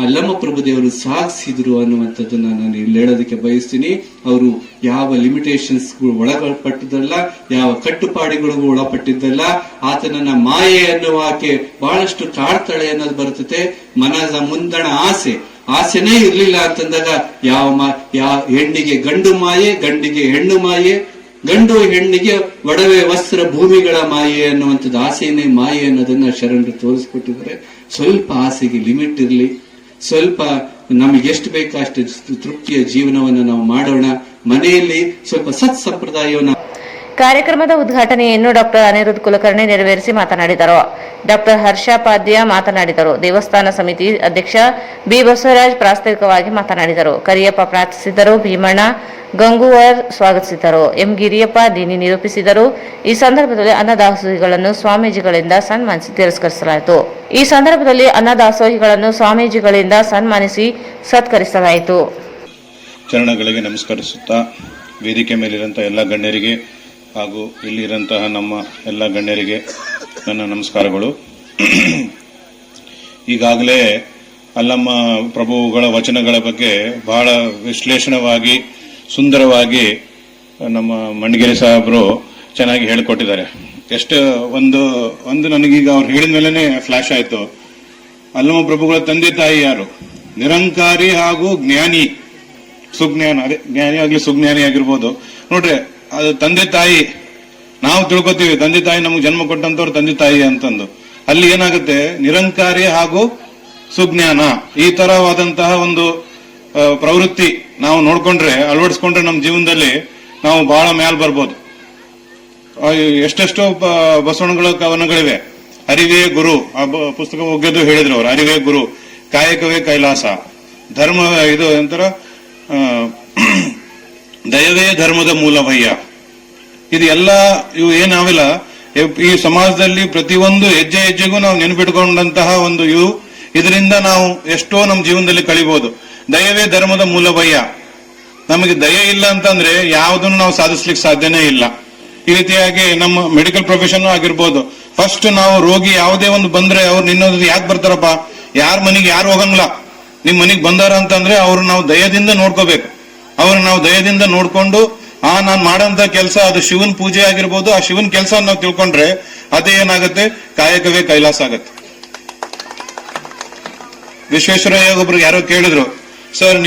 ಅಲ್ಲಮ ಪ್ರಭುದೇವರು ಸಾಗಿಸಿದ್ರು ಅನ್ನುವಂಥದ್ದನ್ನ ನಾನು ಇಲ್ಲಿ ಹೇಳೋದಕ್ಕೆ ಬಯಸ್ತೀನಿ. ಅವರು ಯಾವ ಲಿಮಿಟೇಷನ್ಸ್ ಒಳಪಟ್ಟಿದ್ದಲ್ಲ, ಯಾವ ಕಟ್ಟುಪಾಡುಗಳಿಗೂ ಒಳಪಟ್ಟಿದ್ದಲ್ಲ. ಆತನನ್ನ ಮಾಯೆ ಅನ್ನುವ ಆಕೆ ಬಹಳಷ್ಟು ಕಾಡ್ತಾಳೆ ಅನ್ನೋದು ಬರ್ತದೆ. ಮನದ ಮುಂದಣ ಆಸೆನೇ ಇರ್ಲಿಲ್ಲ ಅಂತಂದಾಗ ಯಾವ ಹೆಣ್ಣಿಗೆ ಗಂಡು ಮಾಯೆ, ಗಂಡಿಗೆ ಹೆಣ್ಣು ಮಾಯೆ, ಗಂಡು ಹೆಣ್ಣಿಗೆ ಒಡವೆ ವಸ್ತ್ರ ಭೂಮಿಗಳ ಮಾಯೆ ಅನ್ನುವಂಥದ್ದು. ಆಸೆನೇ ಮಾಯೆ ಅನ್ನೋದನ್ನ ಶರಣರು ತೋರಿಸ್ಕೊಟ್ಟಿದ್ದಾರೆ. ಸ್ವಲ್ಪ ಆಸೆಗೆ ಲಿಮಿಟ್ ಇರಲಿ, ಸ್ವಲ್ಪ ನಮಗೆ ಎಷ್ಟು ಬೇಕೋ ಅಷ್ಟು ತೃಪ್ತಿಯ ಜೀವನವನ್ನು ನಾವು ಮಾಡೋಣ. ಮನೆಯಲ್ಲಿ ಸ್ವಲ್ಪ ಸಂಪ್ರದಾಯವನ್ನ. ಕಾರ್ಯಕ್ರಮದ ಉದ್ಘಾಟನೆಯನ್ನು ಡಾಕ್ಟರ್ ಅನಿರುದ್ಧ ಕುಲಕರ್ಣಿ ನೆರವೇರಿಸಿ ಮಾತನಾಡಿದರು. ಡಾಕ್ಟರ್ ಹರ್ಷಪಾದ್ಯ ಮಾತನಾಡಿದರು. ದೇವಸ್ಥಾನ ಸಮಿತಿ ಅಧ್ಯಕ್ಷ ಬಿ ಬಸವರಾಜ್ ಪ್ರಾಸ್ತಾವಿಕವಾಗಿ ಮಾತನಾಡಿದರು. ಕರಿಯಪ್ಪ ಪ್ರಾರ್ಥಿಸಿದರು. ಭೀಮಣ್ಣ ಗಂಗೂವರ್ ಸ್ವಾಗತಿಸಿದರು. ಎಂ ಗಿರಿಯಪ್ಪ ದೀನಿ ನಿರೂಪಿಸಿದರು. ಈ ಸಂದರ್ಭದಲ್ಲಿ ಅನ್ನದಾಸೋಹಿಗಳನ್ನು ಸ್ವಾಮೀಜಿಗಳಿಂದ ಸನ್ಮಾನಿಸಿ ತಿರಸ್ಕರಿಸಲಾಯಿತು. ಈ ಸಂದರ್ಭದಲ್ಲಿ ಅನ್ನದಾಸೋಹಿಗಳನ್ನು ಸ್ವಾಮೀಜಿಗಳಿಂದ ಸನ್ಮಾನಿಸಿ ಸತ್ಕರಿಸಲಾಯಿತು. ಚರಣಗಳಿಗೆ ನಮಸ್ಕರಿಸುತ್ತಾ ವೇದಿಕೆ ಮೇಲಿರುವಂತಹ ಎಲ್ಲ ಗಣ್ಯರಿಗೆ ಹಾಗೂ ಇಲ್ಲಿರುವಂತಹ ನಮ್ಮ ಎಲ್ಲ ಗಣ್ಯರಿಗೆ ನನ್ನ ನಮಸ್ಕಾರಗಳು. ಈಗಾಗಲೇ ಅಲ್ಲಮ್ಮ ಪ್ರಭುಗಳ ವಚನಗಳ ಬಗ್ಗೆ ಬಹಳ ವಿಶ್ಲೇಷಣವಾಗಿ ಸುಂದರವಾಗಿ ನಮ್ಮ ಮಂಡಗೇರಿ ಸಾಹೇಬರು ಚೆನ್ನಾಗಿ ಹೇಳಿಕೊಟ್ಟಿದ್ದಾರೆ. ಎಷ್ಟು ಒಂದು ನನಗೀಗ ಅವ್ರು ಹೇಳಿದ ಮೇಲೆನೆ ಫ್ಲಾಶ್ ಆಯ್ತು. ಅಲ್ಲಮ್ಮ ಪ್ರಭುಗಳ ತಂದೆ ತಾಯಿ ಯಾರು? ನಿರಂಕಾರಿ ಹಾಗೂ ಜ್ಞಾನಿ ಸುಜ್ಞಾನ, ಅದೇ ಜ್ಞಾನಿ ಆಗ್ಲಿ ಸುಜ್ಞಾನಿ ಆಗಿರ್ಬೋದು. ನೋಡ್ರಿ, ಅದು ತಂದೆ ತಾಯಿ, ನಾವು ತಿಳ್ಕೊತೀವಿ ತಂದೆ ತಾಯಿ ನಮ್ಗೆ ಜನ್ಮ ಕೊಟ್ಟಂತವ್ರು ತಂದೆ ತಾಯಿ ಅಂತಂದು. ಅಲ್ಲಿ ಏನಾಗುತ್ತೆ, ನಿರಂಕಾರಿ ಹಾಗೂ ಸುಜ್ಞಾನ ಈ ತರವಾದಂತಹ ಒಂದು ಪ್ರವೃತ್ತಿ ನಾವು ನೋಡ್ಕೊಂಡ್ರೆ, ಅಳವಡಿಸ್ಕೊಂಡ್ರೆ ನಮ್ಮ ಜೀವನದಲ್ಲಿ ನಾವು ಬಹಳ ಮ್ಯಾಲ್ ಬರ್ಬೋದು. ಎಷ್ಟೆಷ್ಟೋ ಬಸವಣ್ಣಗಳ ಕವನಗಳಿವೆ. ಅರಿವೇ ಗುರು, ಆ ಪುಸ್ತಕ ಒಗ್ಗೆದು ಹೇಳಿದ್ರು ಅವರು, ಅರಿವೇ ಗುರು, ಕಾಯಕವೇ ಕೈಲಾಸ, ಧರ್ಮ ಇದು ಎಂತರ ದಯವೇ ಧರ್ಮದ ಮೂಲವಯ್ಯ. ಇದು ಎಲ್ಲ ಇವು ಏನಾವಿಲ್ಲ, ಈ ಸಮಾಜದಲ್ಲಿ ಪ್ರತಿಯೊಂದು ಹೆಜ್ಜೆ ಹೆಜ್ಜೆಗೂ ನಾವು ನೆನಪಿಟ್ಕೊಂಡಂತಹ ಒಂದು ಇವು, ಇದರಿಂದ ನಾವು ಎಷ್ಟೋ ನಮ್ಮ ಜೀವನದಲ್ಲಿ ಕಳಿಬಹುದು. ದಯವೇ ಧರ್ಮದ ಮೂಲವಯ್ಯ. ನಮಗೆ ದಯ ಇಲ್ಲ ಅಂತಂದ್ರೆ ಯಾವುದನ್ನು ನಾವು ಸಾಧಿಸ್ಲಿಕ್ಕೆ ಸಾಧ್ಯನೇ ಇಲ್ಲ. ಈ ರೀತಿಯಾಗಿ ನಮ್ಮ ಮೆಡಿಕಲ್ ಪ್ರೊಫೆಷನ್ ಆಗಿರ್ಬೋದು. ಫಸ್ಟ್ ನಾವು ರೋಗಿ ಯಾವುದೇ ಒಂದು ಬಂದ್ರೆ ಅವ್ರು ನಿನ್ನೋದು ಯಾಕೆ ಬರ್ತಾರಪ್ಪ, ಯಾರ ಮನೆಗೆ ಯಾರು ಹೋಗಂಗಿಲ್ಲ, ನಿಮ್ ಮನೆಗೆ ಬಂದಾರ ಅಂತಂದ್ರೆ ಅವ್ರು ನಾವು ದಯದಿಂದ ನೋಡ್ಕೋಬೇಕು. ಅವ್ರು ನಾವು ದಯದಿಂದ ನೋಡ್ಕೊಂಡು ನಾನ್ ಮಾಡಂತ ಕೆಲಸ ಅದು ಶಿವನ್ ಪೂಜೆ ಆಗಿರ್ಬೋದು, ಆ ಶಿವನ್ ಕೆಲಸ ನಾವು ತಿಳ್ಕೊಂಡ್ರೆ ಅದೇ ಏನಾಗುತ್ತೆ, ಕಾಯಕವೇ ಕೈಲಾಸ ಆಗತ್ತೆ. ವಿಶ್ವೇಶ್ವರಯ್ಯ ಒಬ್ರಿಗೆ ಯಾರೋ ಕೇಳಿದ್ರು, ಸರ್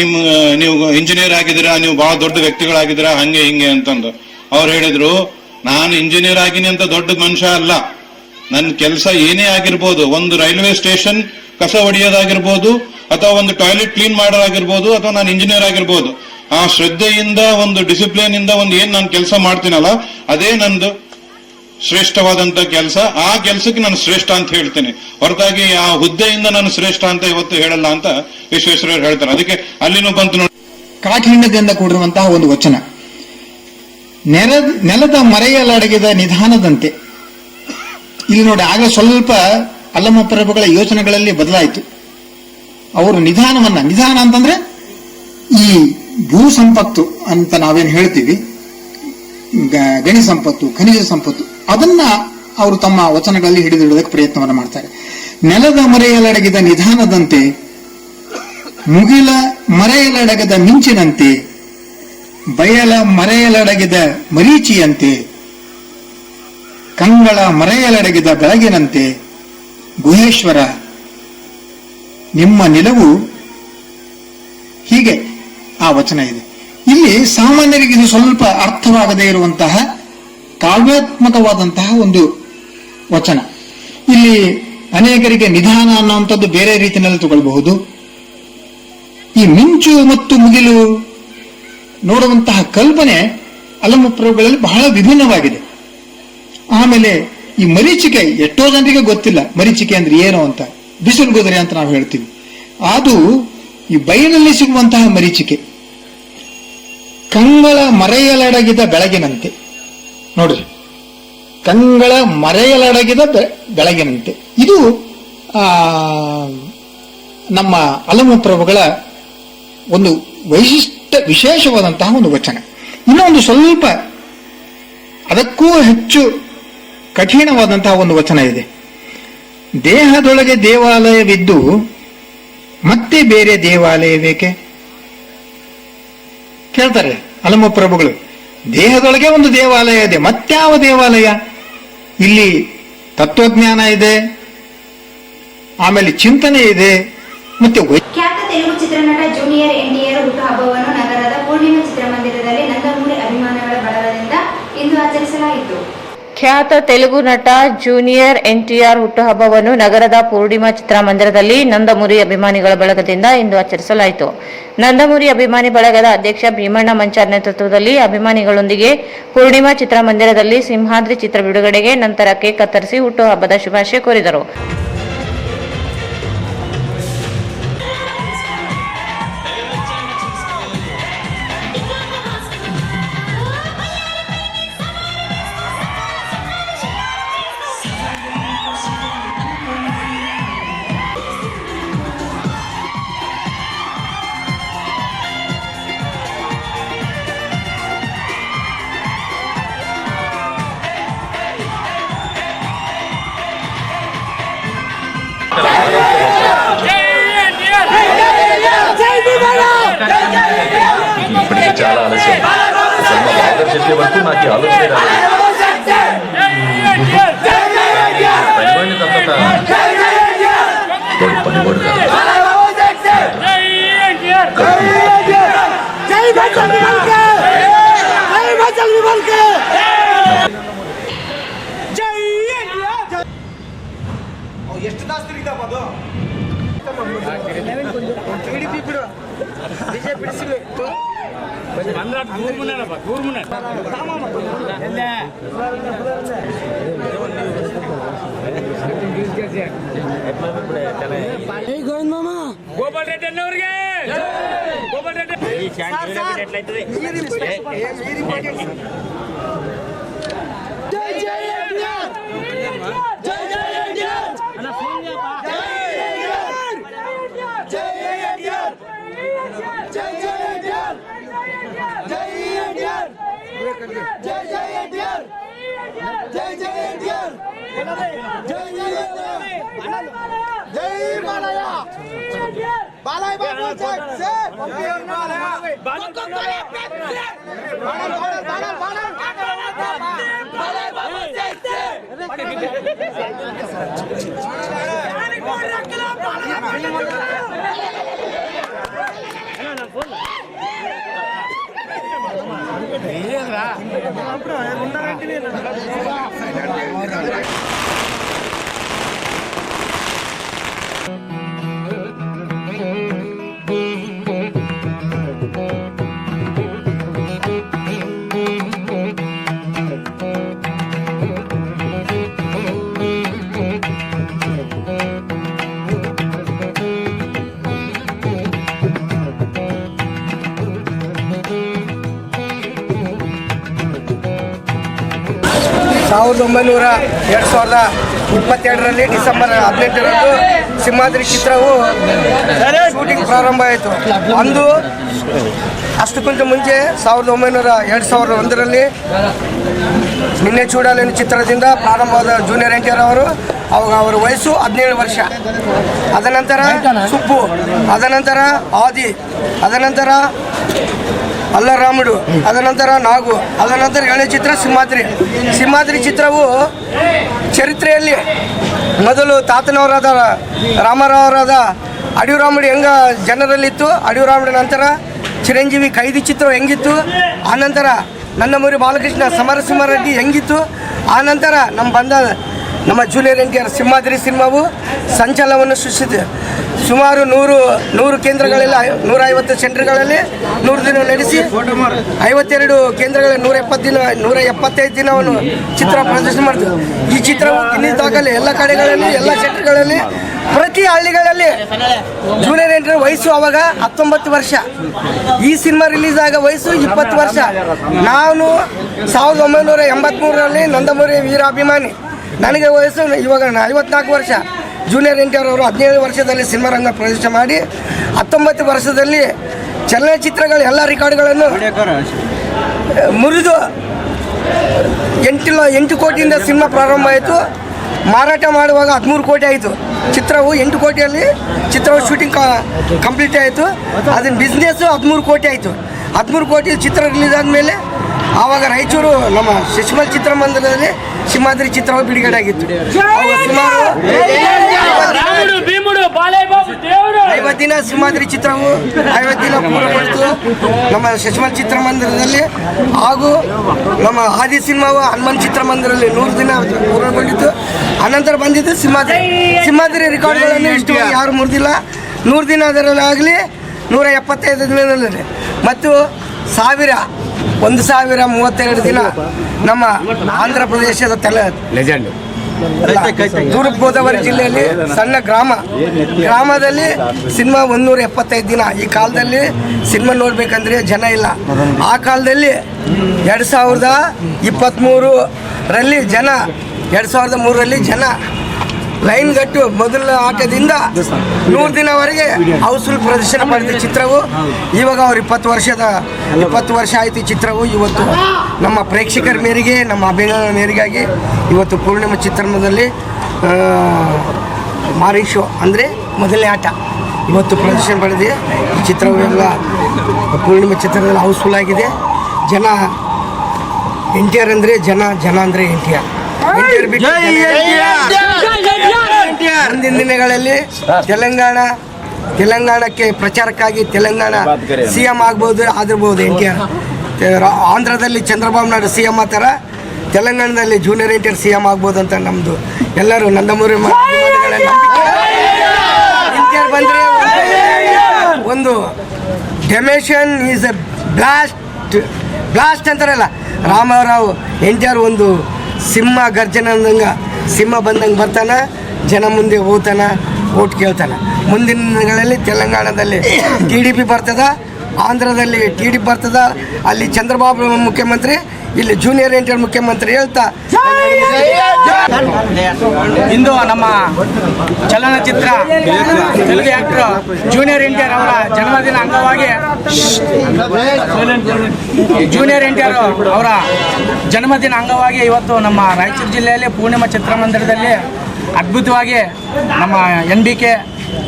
ನೀವು ಇಂಜಿನಿಯರ್ ಆಗಿದ್ದೀರಾ, ನೀವು ಬಹಳ ದೊಡ್ಡ ವ್ಯಕ್ತಿಗಳಾಗಿದ್ದೀರಾ, ಹಂಗೆ ಹಿಂಗೆ ಅಂತಂದು. ಅವ್ರು ಹೇಳಿದ್ರು, ನಾನು ಇಂಜಿನಿಯರ್ ಆಗಿನಿ ಅಂತ ದೊಡ್ಡ ಮನುಷ್ಯ ಅಲ್ಲ. ನನ್ನ ಕೆಲಸ ಏನೇ ಆಗಿರ್ಬೋದು, ಒಂದು ರೈಲ್ವೆ ಸ್ಟೇಷನ್ ಕಸ ಹೊಡೆಯೋದಾಗಿರ್ಬೋದು, ಅಥವಾ ಒಂದು ಟಾಯ್ಲೆಟ್ ಕ್ಲೀನ್ ಮಾಡೋದಾಗಿರ್ಬೋದು, ಅಥವಾ ನಾನು ಇಂಜಿನಿಯರ್ ಆಗಿರ್ಬೋದು, ಆ ಶ್ರದ್ಧೆಯಿಂದ ಒಂದು ಡಿಸಿಪ್ಲಿನ್ ಇಂದ ಒಂದು ಏನ್ ನಾನು ಕೆಲಸ ಮಾಡ್ತೀನಲ್ಲ, ಅದೇ ನಂದು ಶ್ರೇಷ್ಠವಾದಂತ ಕೆಲಸ. ಆ ಕೆಲಸಕ್ಕೆ ನಾನು ಶ್ರೇಷ್ಠ ಅಂತ ಹೇಳ್ತೇನೆ, ಹೊರತಾಗಿ ಆ ಹುದ್ದೆಯಿಂದ ನಾನು ಶ್ರೇಷ್ಠ ಅಂತ ಇವತ್ತು ಹೇಳಲ್ಲ ಅಂತ ವಿಶ್ವೇಶ್ವರಯ್ಯ ಹೇಳ್ತಾರೆ. ಅದಕ್ಕೆ ಅಲ್ಲಿನೂ ಬಂತು ನೋಡಿ, ಕಾಠಿಣ್ಯದಿಂದ ಕೂಡಿರುವಂತಹ ಒಂದು ವಚನ. ನೆಲದ ಮರೆಯಲಡಗಿದ ನಿಧಾನದಂತೆ. ಇಲ್ಲಿ ನೋಡಿ, ಆಗ ಸ್ವಲ್ಪ ಅಲ್ಲಮ ಪ್ರಭುಗಳ ಯೋಚನೆಗಳಲ್ಲಿ ಬದಲಾಯಿತು. ಅವರು ನಿಧಾನ ಅಂತಂದ್ರೆ ಈ ಭೂ ಸಂಪತ್ತು ಅಂತ ನಾವೇನು ಹೇಳ್ತೀವಿ, ಗಣಿ ಸಂಪತ್ತು, ಖನಿಜ ಸಂಪತ್ತು, ಅದನ್ನ ಅವರು ತಮ್ಮ ವಚನಗಳಲ್ಲಿ ಹಿಡಿದಿಡುವುದಕ್ಕೆ ಪ್ರಯತ್ನವನ್ನು ಮಾಡ್ತಾರೆ. ನೆಲದ ಮರೆಯಲಡಗಿದ ನಿಧಾನದಂತೆ, ಮುಗಿಲ ಮರೆಯಲಡಗದ ಮಿಂಚಿನಂತೆ, ಬಯಲ ಮರೆಯಲಡಗಿದ ಮರೀಚಿಯಂತೆ, ಕಂಗಳ ಮರೆಯಲಡಗಿದ ಬೆಳಗಿನಂತೆ, ಗುಹೇಶ್ವರ ನಿಮ್ಮ ನಿಲವು. ಹೀಗೆ ಆ ವಚನ ಇದೆ. ಇಲ್ಲಿ ಸಾಮಾನ್ಯರಿಗೆ ಇದು ಸ್ವಲ್ಪ ಅರ್ಥವಾಗದೇ ಇರುವಂತಹ ಕಾವ್ಯಾತ್ಮಕವಾದಂತಹ ಒಂದು ವಚನ. ಇಲ್ಲಿ ಅನೇಕರಿಗೆ ನಿಧಾನ ಅನ್ನುವಂಥದ್ದು ಬೇರೆ ರೀತಿಯಲ್ಲಿ ತಗೊಳ್ಬಹುದು. ಈ ಮಿಂಚು ಮತ್ತು ಮುಗಿಲು ನೋಡುವಂತಹ ಕಲ್ಪನೆ ಅಲ್ಲಮಪ್ರಭುಗಳಲ್ಲಿ ಬಹಳ ವಿಭಿನ್ನವಾಗಿದೆ. ಆಮೇಲೆ ಈ ಮರೀಚಿಕೆ ಎಷ್ಟೋ ಜನರಿಗೆ ಗೊತ್ತಿಲ್ಲ, ಮರೀಚಿಕೆ ಅಂದ್ರೆ ಏನು ಅಂತ. ಬಿಸಿಲು ಕುದುರೆ ಅಂತ ನಾವು ಹೇಳ್ತೀವಿ, ಅದು ಈ ಬಯಲಲ್ಲಿ ಸಿಗುವಂತಹ ಮರೀಚಿಕೆ. ಕಂಗಳ ಮರೆಯಲಡಗಿದ ಬೆಳಗಿನಂತೆ. ನೋಡ್ರಿ, ಕಂಗಳ ಮರೆಯಲಡಗಿದ ಬೆಳಗಿನಂತೆ, ಇದು ನಮ್ಮ ಅಲ್ಲಮಪ್ರಭುಗಳ ಒಂದು ವಿಶೇಷವಾದಂತಹ ಒಂದು ವಚನ. ಇನ್ನೊಂದು ಸ್ವಲ್ಪ ಅದಕ್ಕೂ ಹೆಚ್ಚು ಕಠಿಣವಾದಂತಹ ಒಂದು ವಚನ ಇದೆ. ದೇಹದೊಳಗೆ ದೇವಾಲಯವಿದ್ದು ಮತ್ತೆ ಬೇರೆ ದೇವಾಲಯ ಬೇಕೆ? ಕೇಳ್ತಾರೆ ಅಲ್ಲಮಪ್ರಭುಗಳು. ದೇಹದೊಳಗೆ ಒಂದು ದೇವಾಲಯ ಇದೆ, ಮತ್ಯಾವ ದೇವಾಲಯ? ಇಲ್ಲಿ ತತ್ವಜ್ಞಾನ ಇದೆ, ಆಮೇಲೆ ಚಿಂತನೆ ಇದೆ, ಮತ್ತೆ ಖ್ಯಾತ ತೆಲುಗು ಚಿತ್ರನಟ ಜೂನಿಯರ್ ಎನ್ಟಿಆರ್ ಹುಟ್ಟುಹಬ್ಬವನ್ನು ನಗರದ ಪೂರ್ಣಿಮಾ ಚಿತ್ರಮಂದಿರದಲ್ಲಿ ನಂದಮೂರಿ ಅಭಿಮಾನಿಗಳ ಬಳಗದಿಂದ ಇಂದು ಆಚರಿಸಲಾಯಿತು. ಖ್ಯಾತ ತೆಲುಗು ನಟ ಜೂನಿಯರ್ ಎನ್ಟಿಆರ್ ಹುಟ್ಟುಹಬ್ಬವನ್ನು ನಗರದ ಪೂರ್ಣಿಮಾ ಚಿತ್ರಮಂದಿರದಲ್ಲಿ ನಂದಮುರಿ ಅಭಿಮಾನಿಗಳ ಬಳಗದಿಂದ ಇಂದು ಆಚರಿಸಲಾಯಿತು. ನಂದಮುರಿ ಅಭಿಮಾನಿ ಬಳಗದ ಅಧ್ಯಕ್ಷ ಭೀಮಣ್ಣ ಮಂಚಾರ್ ನೇತೃತ್ವದಲ್ಲಿ ಅಭಿಮಾನಿಗಳೊಂದಿಗೆ ಪೂರ್ಣಿಮಾ ಚಿತ್ರಮಂದಿರದಲ್ಲಿ ಸಿಂಹಾದ್ರಿ ಚಿತ್ರ ಬಿಡುಗಡೆಗೆ ನಂತರ ಕೇಕ್ ಕತ್ತರಿಸಿ ಹುಟ್ಟುಹಬ್ಬದ ಶುಭಾಶಯ ಕೋರಿದರು. ఇప్పటికి చాలా ఆలస్యం. అసలు మా బాగా చెప్పే వరకు నాకు ఆలోచన పనివాడిని తప్పక పనివాడు కాదు. ಗೋಪಾಲ್ ರೆಡ್ಡಿ ಅನ್ನೋರಿಗೆ ಗೋಪಾಲ್ ರೆಡ್ಡಿ ಸಾವಿರದ 2022 ಡಿಸೆಂಬರ್ 18ರಂದು ಸಿಂಹಾದ್ರಿ ಚಿತ್ರವು ಶೂಟಿಂಗ್ ಪ್ರಾರಂಭ ಆಯಿತು. ಅಂದು ಅಷ್ಟಕ್ಕಿಂತ ಮುಂಚೆ 2001ರಲ್ಲಿ ನಿನ್ನೆ ಚೂಡಾಲೆಯನ್ನು ಚಿತ್ರದಿಂದ ಪ್ರಾರಂಭವಾದ ಜೂನಿಯರ್ NTR ಅವರು, ಅವಾಗ ಅವರ ವಯಸ್ಸು 17 ವರ್ಷ. ಅದನಂತರ ಸುಬ್ಬು, ಅದನಂತರ ಆದಿ, ಅದನಂತರ ಅಲ್ಲರಾಮುಡು, ಅದನಂತರ ನಾಗು, ಅದನಂತರ 7ನೇ ಚಿತ್ರ ಸಿಂಹಾದ್ರಿ ಚಿತ್ರವು ಚರಿತ್ರೆಯಲ್ಲಿ ಮೊದಲು ತಾತನವರಾದ ರಾಮರಾವರಾದ ಅಡಿಯೂರಾಮುಡಿ ಹೆಂಗ ಜನರಲ್ಲಿತ್ತು, ಅಡಿಯೂರಾಮುಡಿ ನಂತರ ಚಿರಂಜೀವಿ ಕೈದಿ ಚಿತ್ರ ಹೆಂಗಿತ್ತು, ಆನಂತರ ನಂದಮೂರಿ ಬಾಲಕೃಷ್ಣ ಸಮರಸಿಂಹಾರೆಡ್ಡಿ ಹೆಂಗಿತ್ತು, ಆನಂತರ ನಮ್ಮ ಜೂನಿಯರ್ NTR ಸಿಂಹಾದ್ರಿ ಸಿನಿಮಾವು ಸಂಚಲನವನ್ನು ಸೃಷ್ಟಿಸಿದೆ. ಸುಮಾರು 100 ಕೇಂದ್ರಗಳಲ್ಲಿ 150 ಸೆಂಟರ್ಗಳಲ್ಲಿ 100 ದಿನ ನಡೆಸಿ 52 ಕೇಂದ್ರಗಳಲ್ಲಿ 175 ದಿನವನ್ನು ಚಿತ್ರ ಪ್ರದರ್ಶನ ಮಾಡಿತು. ಈ ಚಿತ್ರವು ಗಿನ್ನಿಸ್ ದಾಖಲೆ ಎಲ್ಲ ಕಡೆಗಳಲ್ಲಿ, ಎಲ್ಲ ಸೆಂಟರ್ಗಳಲ್ಲಿ, ಪ್ರತಿ ಹಳ್ಳಿಗಳಲ್ಲಿ ಜೂನಿಯರ್ NTR ವಯಸ್ಸು ಅವಾಗ 19 ವರ್ಷ. ಈ ಸಿನಿಮಾ ರಿಲೀಸ್ ಆಗ ವಯಸ್ಸು 20 ವರ್ಷ. ನಾನು 1983ರಲ್ಲಿ ನಂದಮೂರಿ ವೀರಾಭಿಮಾನಿ. ನನಗೆ ವಯಸ್ಸು ಇವಾಗ 54 ವರ್ಷ. ಜೂನಿಯರ್ NTR ಅವರು 17 ವರ್ಷದಲ್ಲಿ ಸಿನಿಮಾ ರಂಗ ಪ್ರವೇಶ ಮಾಡಿ 19 ವರ್ಷದಲ್ಲಿ ಚಲನಚಿತ್ರಗಳ ಎಲ್ಲ ರೆಕಾರ್ಡ್ಗಳನ್ನು ಮುರಿದು 8 ಕೋಟಿಯಿಂದ ಸಿನಿಮಾ ಪ್ರಾರಂಭ ಆಯಿತು. ಮಾರಾಟ ಮಾಡುವಾಗ 13 ಕೋಟಿ ಆಯಿತು. ಚಿತ್ರವು 8 ಕೋಟಿಯಲ್ಲಿ ಚಿತ್ರವು ಶೂಟಿಂಗ್ ಕಂಪ್ಲೀಟ್ ಆಯಿತು. ಅದನ್ನ ಬಿಸ್ನೆಸ್ಸು 13 ಕೋಟಿ ಆಯಿತು. 13 ಕೋಟಿ ಚಿತ್ರ ರಿಲೀಸ್ ಆದಮೇಲೆ ಆವಾಗ ರಾಯಚೂರು ನಮ್ಮ ಶಶಿಮಲ್ ಚಿತ್ರಮಂದಿರದಲ್ಲಿ ಸಿಂಹಾದ್ರಿ ಚಿತ್ರವು ಬಿಡುಗಡೆ ಆಗಿತ್ತು. ಸುಮಾರು 50 ದಿನ ಸಿಂಹಾದ್ರಿ ಚಿತ್ರವು 50 ದಿನ ಪೂರ್ಣಗೊಳಿತು ನಮ್ಮ ಶಶಿಮಲ್ ಚಿತ್ರಮಂದಿರದಲ್ಲಿ. ಹಾಗೂ ನಮ್ಮ ಆದಿ ಸಿನಿಮಾವು ಹನುಮಾನ್ ಚಿತ್ರಮಂದಿರದಲ್ಲಿ 100 ದಿನ ಪೂರ್ಣಗೊಂಡಿತ್ತು. ಅನಂತರ ಬಂದಿದ್ದು ಸಿಂಹಾದ್ರಿ ರೆಕಾರ್ಡ್ಗಳನ್ನು ಇಷ್ಟು ಯಾರು ಮುರಿದಿಲ್ಲ. 100 ದಿನ ಅದರಲ್ಲಾಗಲಿ 175 ದಿನದಲ್ಲಿ ಮತ್ತು 1032 ದಿನ ನಮ್ಮ ಆಂಧ್ರ ಪ್ರದೇಶದ ಲೆಜೆಂಡ್ ತೂರ್ಪು ಗೋದಾವರಿ ಜಿಲ್ಲೆಯಲ್ಲಿ ಸಣ್ಣ ಗ್ರಾಮದಲ್ಲಿ ಸಿನಿಮಾ 175 ದಿನ. ಈ ಕಾಲದಲ್ಲಿ ಸಿನಿಮಾ ನೋಡ್ಬೇಕಂದ್ರೆ ಜನ ಇಲ್ಲ. ಆ ಕಾಲದಲ್ಲಿ 2023ರಲ್ಲಿ ಜನ 2003ರಲ್ಲಿ ಜನ ಲೈನ್ ಗಟ್ಟು ಮೊದಲ ಆಟದಿಂದ 100 ದಿನವರೆಗೆ ಹೌಸ್ಫುಲ್ ಪ್ರದರ್ಶನ ಮಾಡಿದ ಚಿತ್ರವು. ಇವಾಗ ಅವ್ರು 20 ವರ್ಷ ಆಯಿತು. ಚಿತ್ರವು ಇವತ್ತು ನಮ್ಮ ಪ್ರೇಕ್ಷಕರ ಮೇರೆಗೆ, ನಮ್ಮ ಅಭಿಮಾನ ಮೇರೆಗಾಗಿ ಇವತ್ತು ಪೂರ್ಣಿಮಾ ಚಿತ್ರಣದಲ್ಲಿ ಮಾರಿ ಶೋ ಅಂದರೆ ಮೊದಲನೇ ಆಟ ಇವತ್ತು ಪ್ರದರ್ಶನ ಮಾಡಿದೆ. ಈ ಚಿತ್ರವು ಎಲ್ಲ ಪೂರ್ಣಿಮಾ ಚಿತ್ರದಲ್ಲಿ ಹೌಸ್ಫುಲ್ ಆಗಿದೆ. ಜನ NTR ಅಂದರೆ ಜನ ಅಂದರೆ NTR. ಮುಂದಿನ ದಿನಗಳಲ್ಲಿ ತೆಲಂಗಾಣಕ್ಕೆ ಪ್ರಚಾರಕ್ಕಾಗಿ ತೆಲಂಗಾಣ CM ಆಗಿರ್ಬೋದು NTR. ಆಂಧ್ರದಲ್ಲಿ ಚಂದ್ರಬಾಬು ನಾಯ್ಡು CM ಆ ಥರ ತೆಲಂಗಾಣದಲ್ಲಿ ಜೂನಿಯರ್ NTR CM ಆಗ್ಬೋದು ಅಂತ ನಮ್ಮದು ಎಲ್ಲರೂ ನಂದಮೂರಿ NTR ಬಂದರೆ ಒಂದು ಡೆಮೇಷನ್ ಈಸ್ ಎ ಬ್ಲಾಸ್ಟ್ ಅಂತಾರಲ್ಲ, ರಾಮರಾವ್ NTR ಒಂದು ಸಿಂಹ ಗರ್ಜನೆ ಅಂದಂಗೆ ಸಿಂಹ ಬಂದಂಗೆ ಬರ್ತಾನೆ, ಜನ ಮುಂದೆ ಹೋಗ್ತಾನ, ಓಟ್ ಕೇಳ್ತಾನೆ. ಮುಂದಿನ ದಿನಗಳಲ್ಲಿ ತೆಲಂಗಾಣದಲ್ಲಿ TDP ಬರ್ತದ, ಆಂಧ್ರದಲ್ಲಿ TDP ಬರ್ತದ, ಅಲ್ಲಿ ಚಂದ್ರಬಾಬು ಮುಖ್ಯಮಂತ್ರಿ, ಇಲ್ಲಿ ಜೂನಿಯರ್ NTR ಮುಖ್ಯಮಂತ್ರಿ ಹೇಳ್ತಾ ಇಂದು ನಮ್ಮ ಚಲನಚಿತ್ರ ತೆಲುಗು ಆಕ್ಟರ್ ಜೂನಿಯರ್ NTR ಅವರ ಜನ್ಮದಿನ ಅಂಗವಾಗಿ ಇವತ್ತು ನಮ್ಮ ರಾಯಚೂರು ಜಿಲ್ಲೆಯಲ್ಲಿ ಪೂರ್ಣಿಮಾ ಚಿತ್ರಮಂದಿರದಲ್ಲಿ ಅದ್ಭುತವಾಗಿ ನಮ್ಮ NBK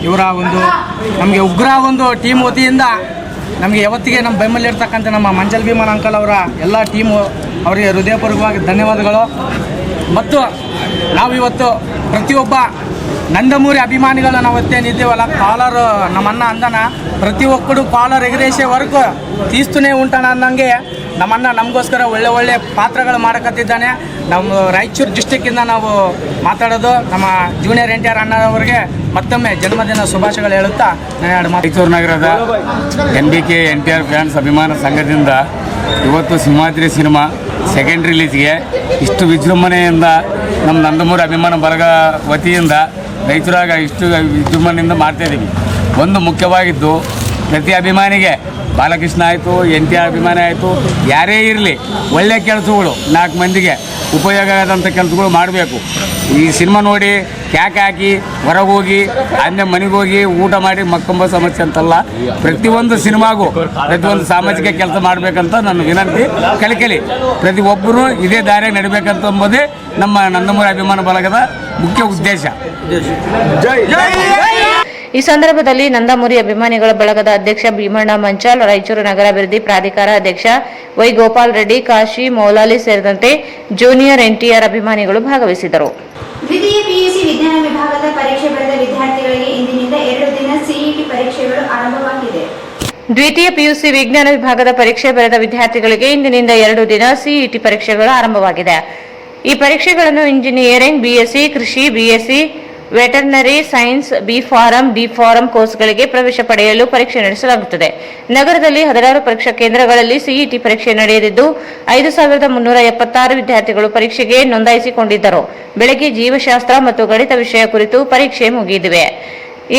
ಇವರ ಒಂದು ನಮಗೆ ಉಗ್ರ ಒಂದು ಟೀಮ್ ವತಿಯಿಂದ ನಮಗೆ ಯಾವತ್ತಿಗೆ ನಮ್ಮ ಬೆಂಬಲಿರ್ತಕ್ಕಂಥ ನಮ್ಮ ಮಂಜಲ್ ಭೀಮನ್ ಅಂಕಲ್ ಅವರ ಎಲ್ಲ ಟೀಮು ಅವರಿಗೆ ಹೃದಯಪೂರ್ವಕವಾಗಿ ಧನ್ಯವಾದಗಳು. ಮತ್ತು ನಾವಿವತ್ತು ಪ್ರತಿಯೊಬ್ಬ ನಂದಮೂರಿ ಅಭಿಮಾನಿಗಳು ನಾವು ಹೊತ್ತೇನಿದ್ದೇವಲ್ಲ, ಕಾಲರ್ ನಮ್ಮನ್ನ ಅಂದನ ಪ್ರತಿ ಒಕ್ಕಡು ಕಾಲರ್ ಎಗರೇಸೇವರೆಗೂ ತೀಸ್ತುನೇ ಉಂಟಣ ಅನ್ನಂಗೆ ನಮ್ಮನ್ನ ನಮಗೋಸ್ಕರ ಒಳ್ಳೆ ಒಳ್ಳೆ ಪಾತ್ರಗಳು ಮಾಡಕತ್ತಿದ್ದಾನೆ. ನಮ್ಮ ರಾಯಚೂರು ಡಿಸ್ಟಿಕ್ಕಿಂದ ನಾವು ಮಾತಾಡೋದು ನಮ್ಮ ಜೂನಿಯರ್ NTR ಅಣ್ಣವರಿಗೆ ಮತ್ತೊಮ್ಮೆ ಜನ್ಮದಿನ ಶುಭಾಶಯಗಳು ಹೇಳುತ್ತಾ ನಾನು ರಾಯಚೂರು ನಗರದ NBK NTR ಫ್ಯಾನ್ಸ್ ಅಭಿಮಾನ ಸಂಘದಿಂದ ಇವತ್ತು ಸಿಂಹಾದ್ರಿ ಸಿನಿಮಾ ಸೆಕೆಂಡ್ ರಿಲೀಸ್ಗೆ ಇಷ್ಟು ವಿಜೃಂಭಣೆಯಿಂದ ನಮ್ಮ ನಂದಮೂರಿ ಅಭಿಮಾನ ಬಳಗ ವತಿಯಿಂದ ರಾಯಚೂರಾಗ ಇಷ್ಟು ವಿಜೃಂಭಣೆಯಿಂದ ಮಾಡ್ತಾಯಿದ್ದೀವಿ. ಒಂದು ಮುಖ್ಯವಾಗಿದ್ದು ಪ್ರತಿ ಅಭಿಮಾನಿಗೆ ಬಾಲಕೃಷ್ಣ ಆಯಿತು, NTR ಅಭಿಮಾನಿ ಆಯಿತು, ಯಾರೇ ಇರಲಿ ಒಳ್ಳೆಯ ಕೆಲಸಗಳು 4 ಮಂದಿಗೆ ಉಪಯೋಗ ಆದಂಥ ಕೆಲಸಗಳು ಮಾಡಬೇಕು. ಈ ಸಿನಿಮಾ ನೋಡಿ ಕ್ಯಾಕ್ ಹಾಕಿ ಹೊರಗೆ ಹೋಗಿ ಅಲ್ಲೇ ಮನೆಗೆ ಹೋಗಿ ಊಟ ಮಾಡಿ ಮಕ್ಕಂಬ ಸಮಸ್ಯೆ ಅಂತಲ್ಲ, ಪ್ರತಿಯೊಂದು ಸಿನಿಮಾಗೂ ಪ್ರತಿಯೊಂದು ಸಾಮಾಜಿಕ ಕೆಲಸ ಮಾಡಬೇಕಂತ ನನ್ನ ವಿನಂತಿ. ಕಲಿಕಲಿ ಪ್ರತಿಯೊಬ್ಬರೂ ಇದೇ ದಾರಿ ನಡಿಬೇಕಂತ ಎಂಬುದೇ ನಮ್ಮ ನಂದಮೂರಿ ಅಭಿಮಾನ ಬಳಗದ ಮುಖ್ಯ ಉದ್ದೇಶ. ಈ ಸಂದರ್ಭದಲ್ಲಿ ನಂದಮೂರಿ ಅಭಿಮಾನಿಗಳ ಬಳಗದ ಅಧ್ಯಕ್ಷ ಭೀಮಣ್ಣ ಮಂಚಾಲ್, ರಾಯಚೂರು ನಗರಾಭಿವೃದ್ಧಿ ಪ್ರಾಧಿಕಾರ ಅಧ್ಯಕ್ಷ ವೈ ಗೋಪಾಲ್ ರೆಡ್ಡಿ, ಕಾಶಿ ಮೌಲಾಲಿ ಸೇರಿದಂತೆ ಜೂನಿಯರ್ NTR ಅಭಿಮಾನಿಗಳು ಭಾಗವಹಿಸಿದರು. ದ್ವಿತೀಯ PUC ವಿಜ್ಞಾನ ವಿಭಾಗದ ಪರೀಕ್ಷೆ ಬರೆದ ವಿದ್ಯಾರ್ಥಿಗಳಿಗೆ ಇಂದಿನಿಂದ 2 ದಿನ CET ಪರೀಕ್ಷೆಗಳು ಆರಂಭವಾಗಿದೆ. ದ್ವಿತೀಯ PUC ವಿಜ್ಞಾನ ವಿಭಾಗದ ಪರೀಕ್ಷೆ ಬರೆದ ವಿದ್ಯಾರ್ಥಿಗಳಿಗೆ ಇಂದಿನಿಂದ 2 ದಿನ CET ಪರೀಕ್ಷೆಗಳು ಆರಂಭವಾಗಿದೆ. ಈ ಪರೀಕ್ಷೆಗಳನ್ನು ಇಂಜಿನಿಯರಿಂಗ್, BSc, ಕೃಷಿ, BSc, veterinary science, B pharm, D pharm ಕೋರ್ಸ್ಗಳಿಗೆ ಪ್ರವೇಶ ಪಡೆಯಲು ಪರೀಕ್ಷೆ ನಡೆಸಲಾಗುತ್ತದೆ. ನಗರದಲ್ಲಿ 16 ಪರೀಕ್ಷಾ ಕೇಂದ್ರಗಳಲ್ಲಿ CET ಪರೀಕ್ಷೆ ನಡೆಯಲಿದ್ದು 5376 ವಿದ್ಯಾರ್ಥಿಗಳು ಪರೀಕ್ಷೆಗೆ ನೋಂದಾಯಿಸಿಕೊಂಡಿದ್ದರು. ಬೆಳಗ್ಗೆ ಜೀವಶಾಸ್ತ್ರ ಮತ್ತು ಗಣಿತ ವಿಷಯ ಕುರಿತು ಪರೀಕ್ಷೆ ಮುಗಿದಿವೆ.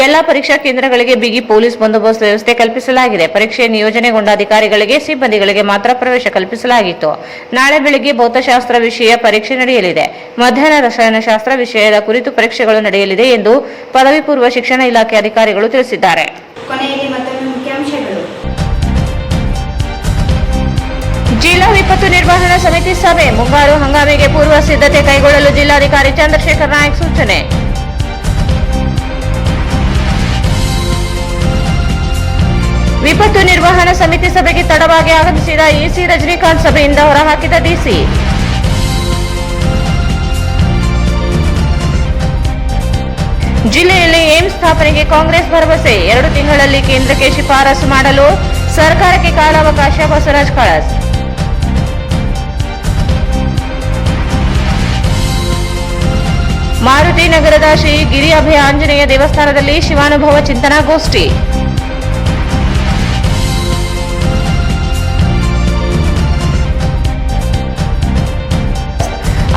ಎಲ್ಲ ಪರೀಕ್ಷಾ ಕೇಂದ್ರಗಳಿಗೆ ಬಿಗಿ ಪೊಲೀಸ್ ಬಂದೋಬಸ್ತ್ ವ್ಯವಸ್ಥೆ ಕಲ್ಪಿಸಲಾಗಿದೆ. ಪರೀಕ್ಷೆ ನಿಯೋಜನೆಗೊಂಡ ಅಧಿಕಾರಿಗಳಿಗೆ, ಸಿಬ್ಬಂದಿಗಳಿಗೆ ಮಾತ್ರ ಪ್ರವೇಶ ಕಲ್ಪಿಸಲಾಗಿತ್ತು. ನಾಳೆ ಬೆಳಗ್ಗೆ ಭೌತಶಾಸ್ತ್ರ ವಿಷಯ ಪರೀಕ್ಷೆ ನಡೆಯಲಿದೆ. ಮಧ್ಯಾಹ್ನ ರಸಾಯನಶಾಸ್ತ್ರ ವಿಷಯದ ಕುರಿತು ಪರೀಕ್ಷೆಗಳು ನಡೆಯಲಿದೆ ಎಂದು ಪದವಿ ಪೂರ್ವ ಶಿಕ್ಷಣ ಇಲಾಖೆ ಅಧಿಕಾರಿಗಳು ತಿಳಿಸಿದ್ದಾರೆ. ಕೊನೆಯಲ್ಲಿ ಮತ್ತೊಮ್ಮೆ ಮುಖ್ಯಾಂಶಗಳು. ಜಿಲ್ಲಾ ವಿಪತ್ತು ನಿರ್ವಹಣಾ ಸಮಿತಿ ಸಭೆ, ಮುಂಗಾರು ಹಂಗಾಮಿಗೆ ಪೂರ್ವ ಸಿದ್ಧತೆ ಕೈಗೊಳ್ಳಲು ಜಿಲ್ಲಾಧಿಕಾರಿ ಚಂದ್ರಶೇಖರ್ ನಾಯ್ಕ್ ಸೂಚನೆ. ವಿಪತ್ತು ನಿರ್ವಹಣಾ ಸಮಿತಿ ಸಭೆಗೆ ತಡವಾಗಿ ಆಗಮಿಸಿದ EC ರಜನಿಕಾಂತ್ ಸಭೆಯಿಂದ ಹೊರಹಾಕಿದ DC. ಜಿಲ್ಲೆಯಲ್ಲಿ ಏಮ್ಸ್ ಸ್ಥಾಪನೆಗೆ ಕಾಂಗ್ರೆಸ್ ಭರವಸೆ, 2 ತಿಂಗಳಲ್ಲಿ ಕೇಂದ್ರಕ್ಕೆ ಶಿಫಾರಸು ಮಾಡಲು ಸರ್ಕಾರಕ್ಕೆ ಕಾಲಾವಕಾಶ, ಬಸವರಾಜ್ ಕಳಸ್. ಮಾರುತಿ ನಗರದ ಶ್ರೀ ಗಿರಿ ಅಭಯ ಆಂಜನೇಯ ದೇವಸ್ಥಾನದಲ್ಲಿ ಶಿವಾನುಭವ ಚಿಂತನಾಗೋಷ್ಠಿ.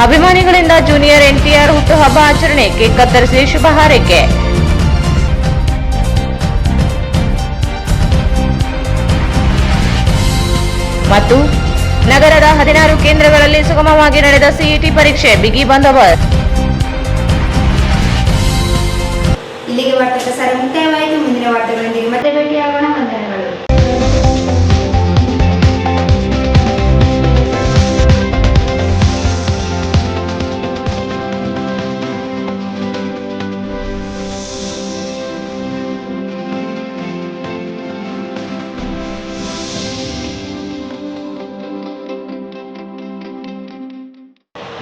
ಅಭಿಮಾನಿಗಳಿಂದ ಜೂನಿಯರ್ NTR ಹುಟ್ಟುಹಬ್ಬ ಆಚರಣೆ, ಕೇಕ್ ಕತ್ತರಿಸಿ ಶುಭ ಹಾರೈಕೆ. ಮತ್ತು ನಗರದ 16 ಕೇಂದ್ರಗಳಲ್ಲಿ ಸುಗಮವಾಗಿ ನಡೆದ CET ಪರೀಕ್ಷೆ, ಬಿಗಿ ಬಂದೋಬಸ್ತ್. ಇಲ್ಲಿಗೆ ವಾರ್ತಾ ಪ್ರಸಾರ ಮುಕ್ತಾಯವಾಯಿತು. ಮುಂದಿನ ವಾರ್ತೆಗಳೊಂದಿಗೆ ಮತ್ತೆ ಭೇಟಿಯಾಗೋಣ. ವಂದನೆಗಳು.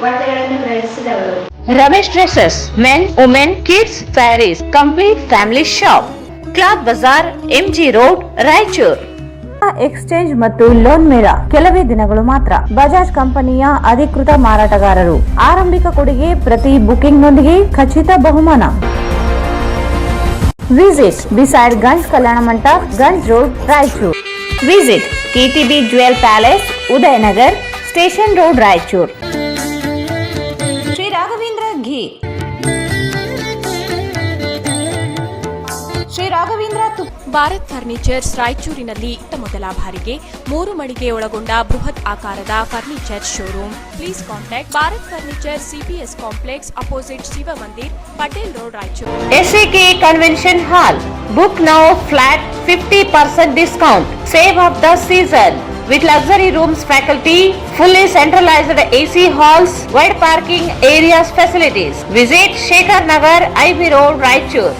ವಾರ್ತೆಗಳನ್ನು ಪ್ರವೇಶಿಸಿದವರು Ramesh dresses, men, women, kids, sarees, complete family shop, cloth bazaar, MG road, Raichur. Exchange ಮತ್ತು ಲೋನ್ ಮೇಳ ಕೆಲವೇ ದಿನಗಳು ಮಾತ್ರ. ಬಜಾಜ್ ಕಂಪನಿಯ ಅಧಿಕೃತ ಮಾರಾಟಗಾರರು. ಆರಂಭಿಕ ಕೊಡುಗೆ ಪ್ರತಿ ಬುಕಿಂಗ್ನೊಂದಿಗೆ ಖಚಿತ ಬಹುಮಾನ. Visit beside Ganj Kalyana Mandap, Ganj Road, Raichur. Visit KTB Jewel Palace, Udayanagar, Station Road, Raichur. Sri Raghavendra Ghee. Shri Raghavendra Bharat furnitures ರಾಯಚೂರಿನಲ್ಲಿ ಮೊದಲ ಬಾರಿಗೆ 3 ಮಳಿಗೆ ಒಳಗೊಂಡ ಬೃಹತ್ ಆಕಾರದ furniture showroom. Please contact Bharat furniture CPS complex opposite Shiva Mandir, Patel road, Raichur. SAK convention hall. Book now flat 50% discount. Save of the season. With luxury rooms, faculty, fully centralized AC halls, wide parking areas facilities. Visit Shekhar Nagar, IB Road, Raichur.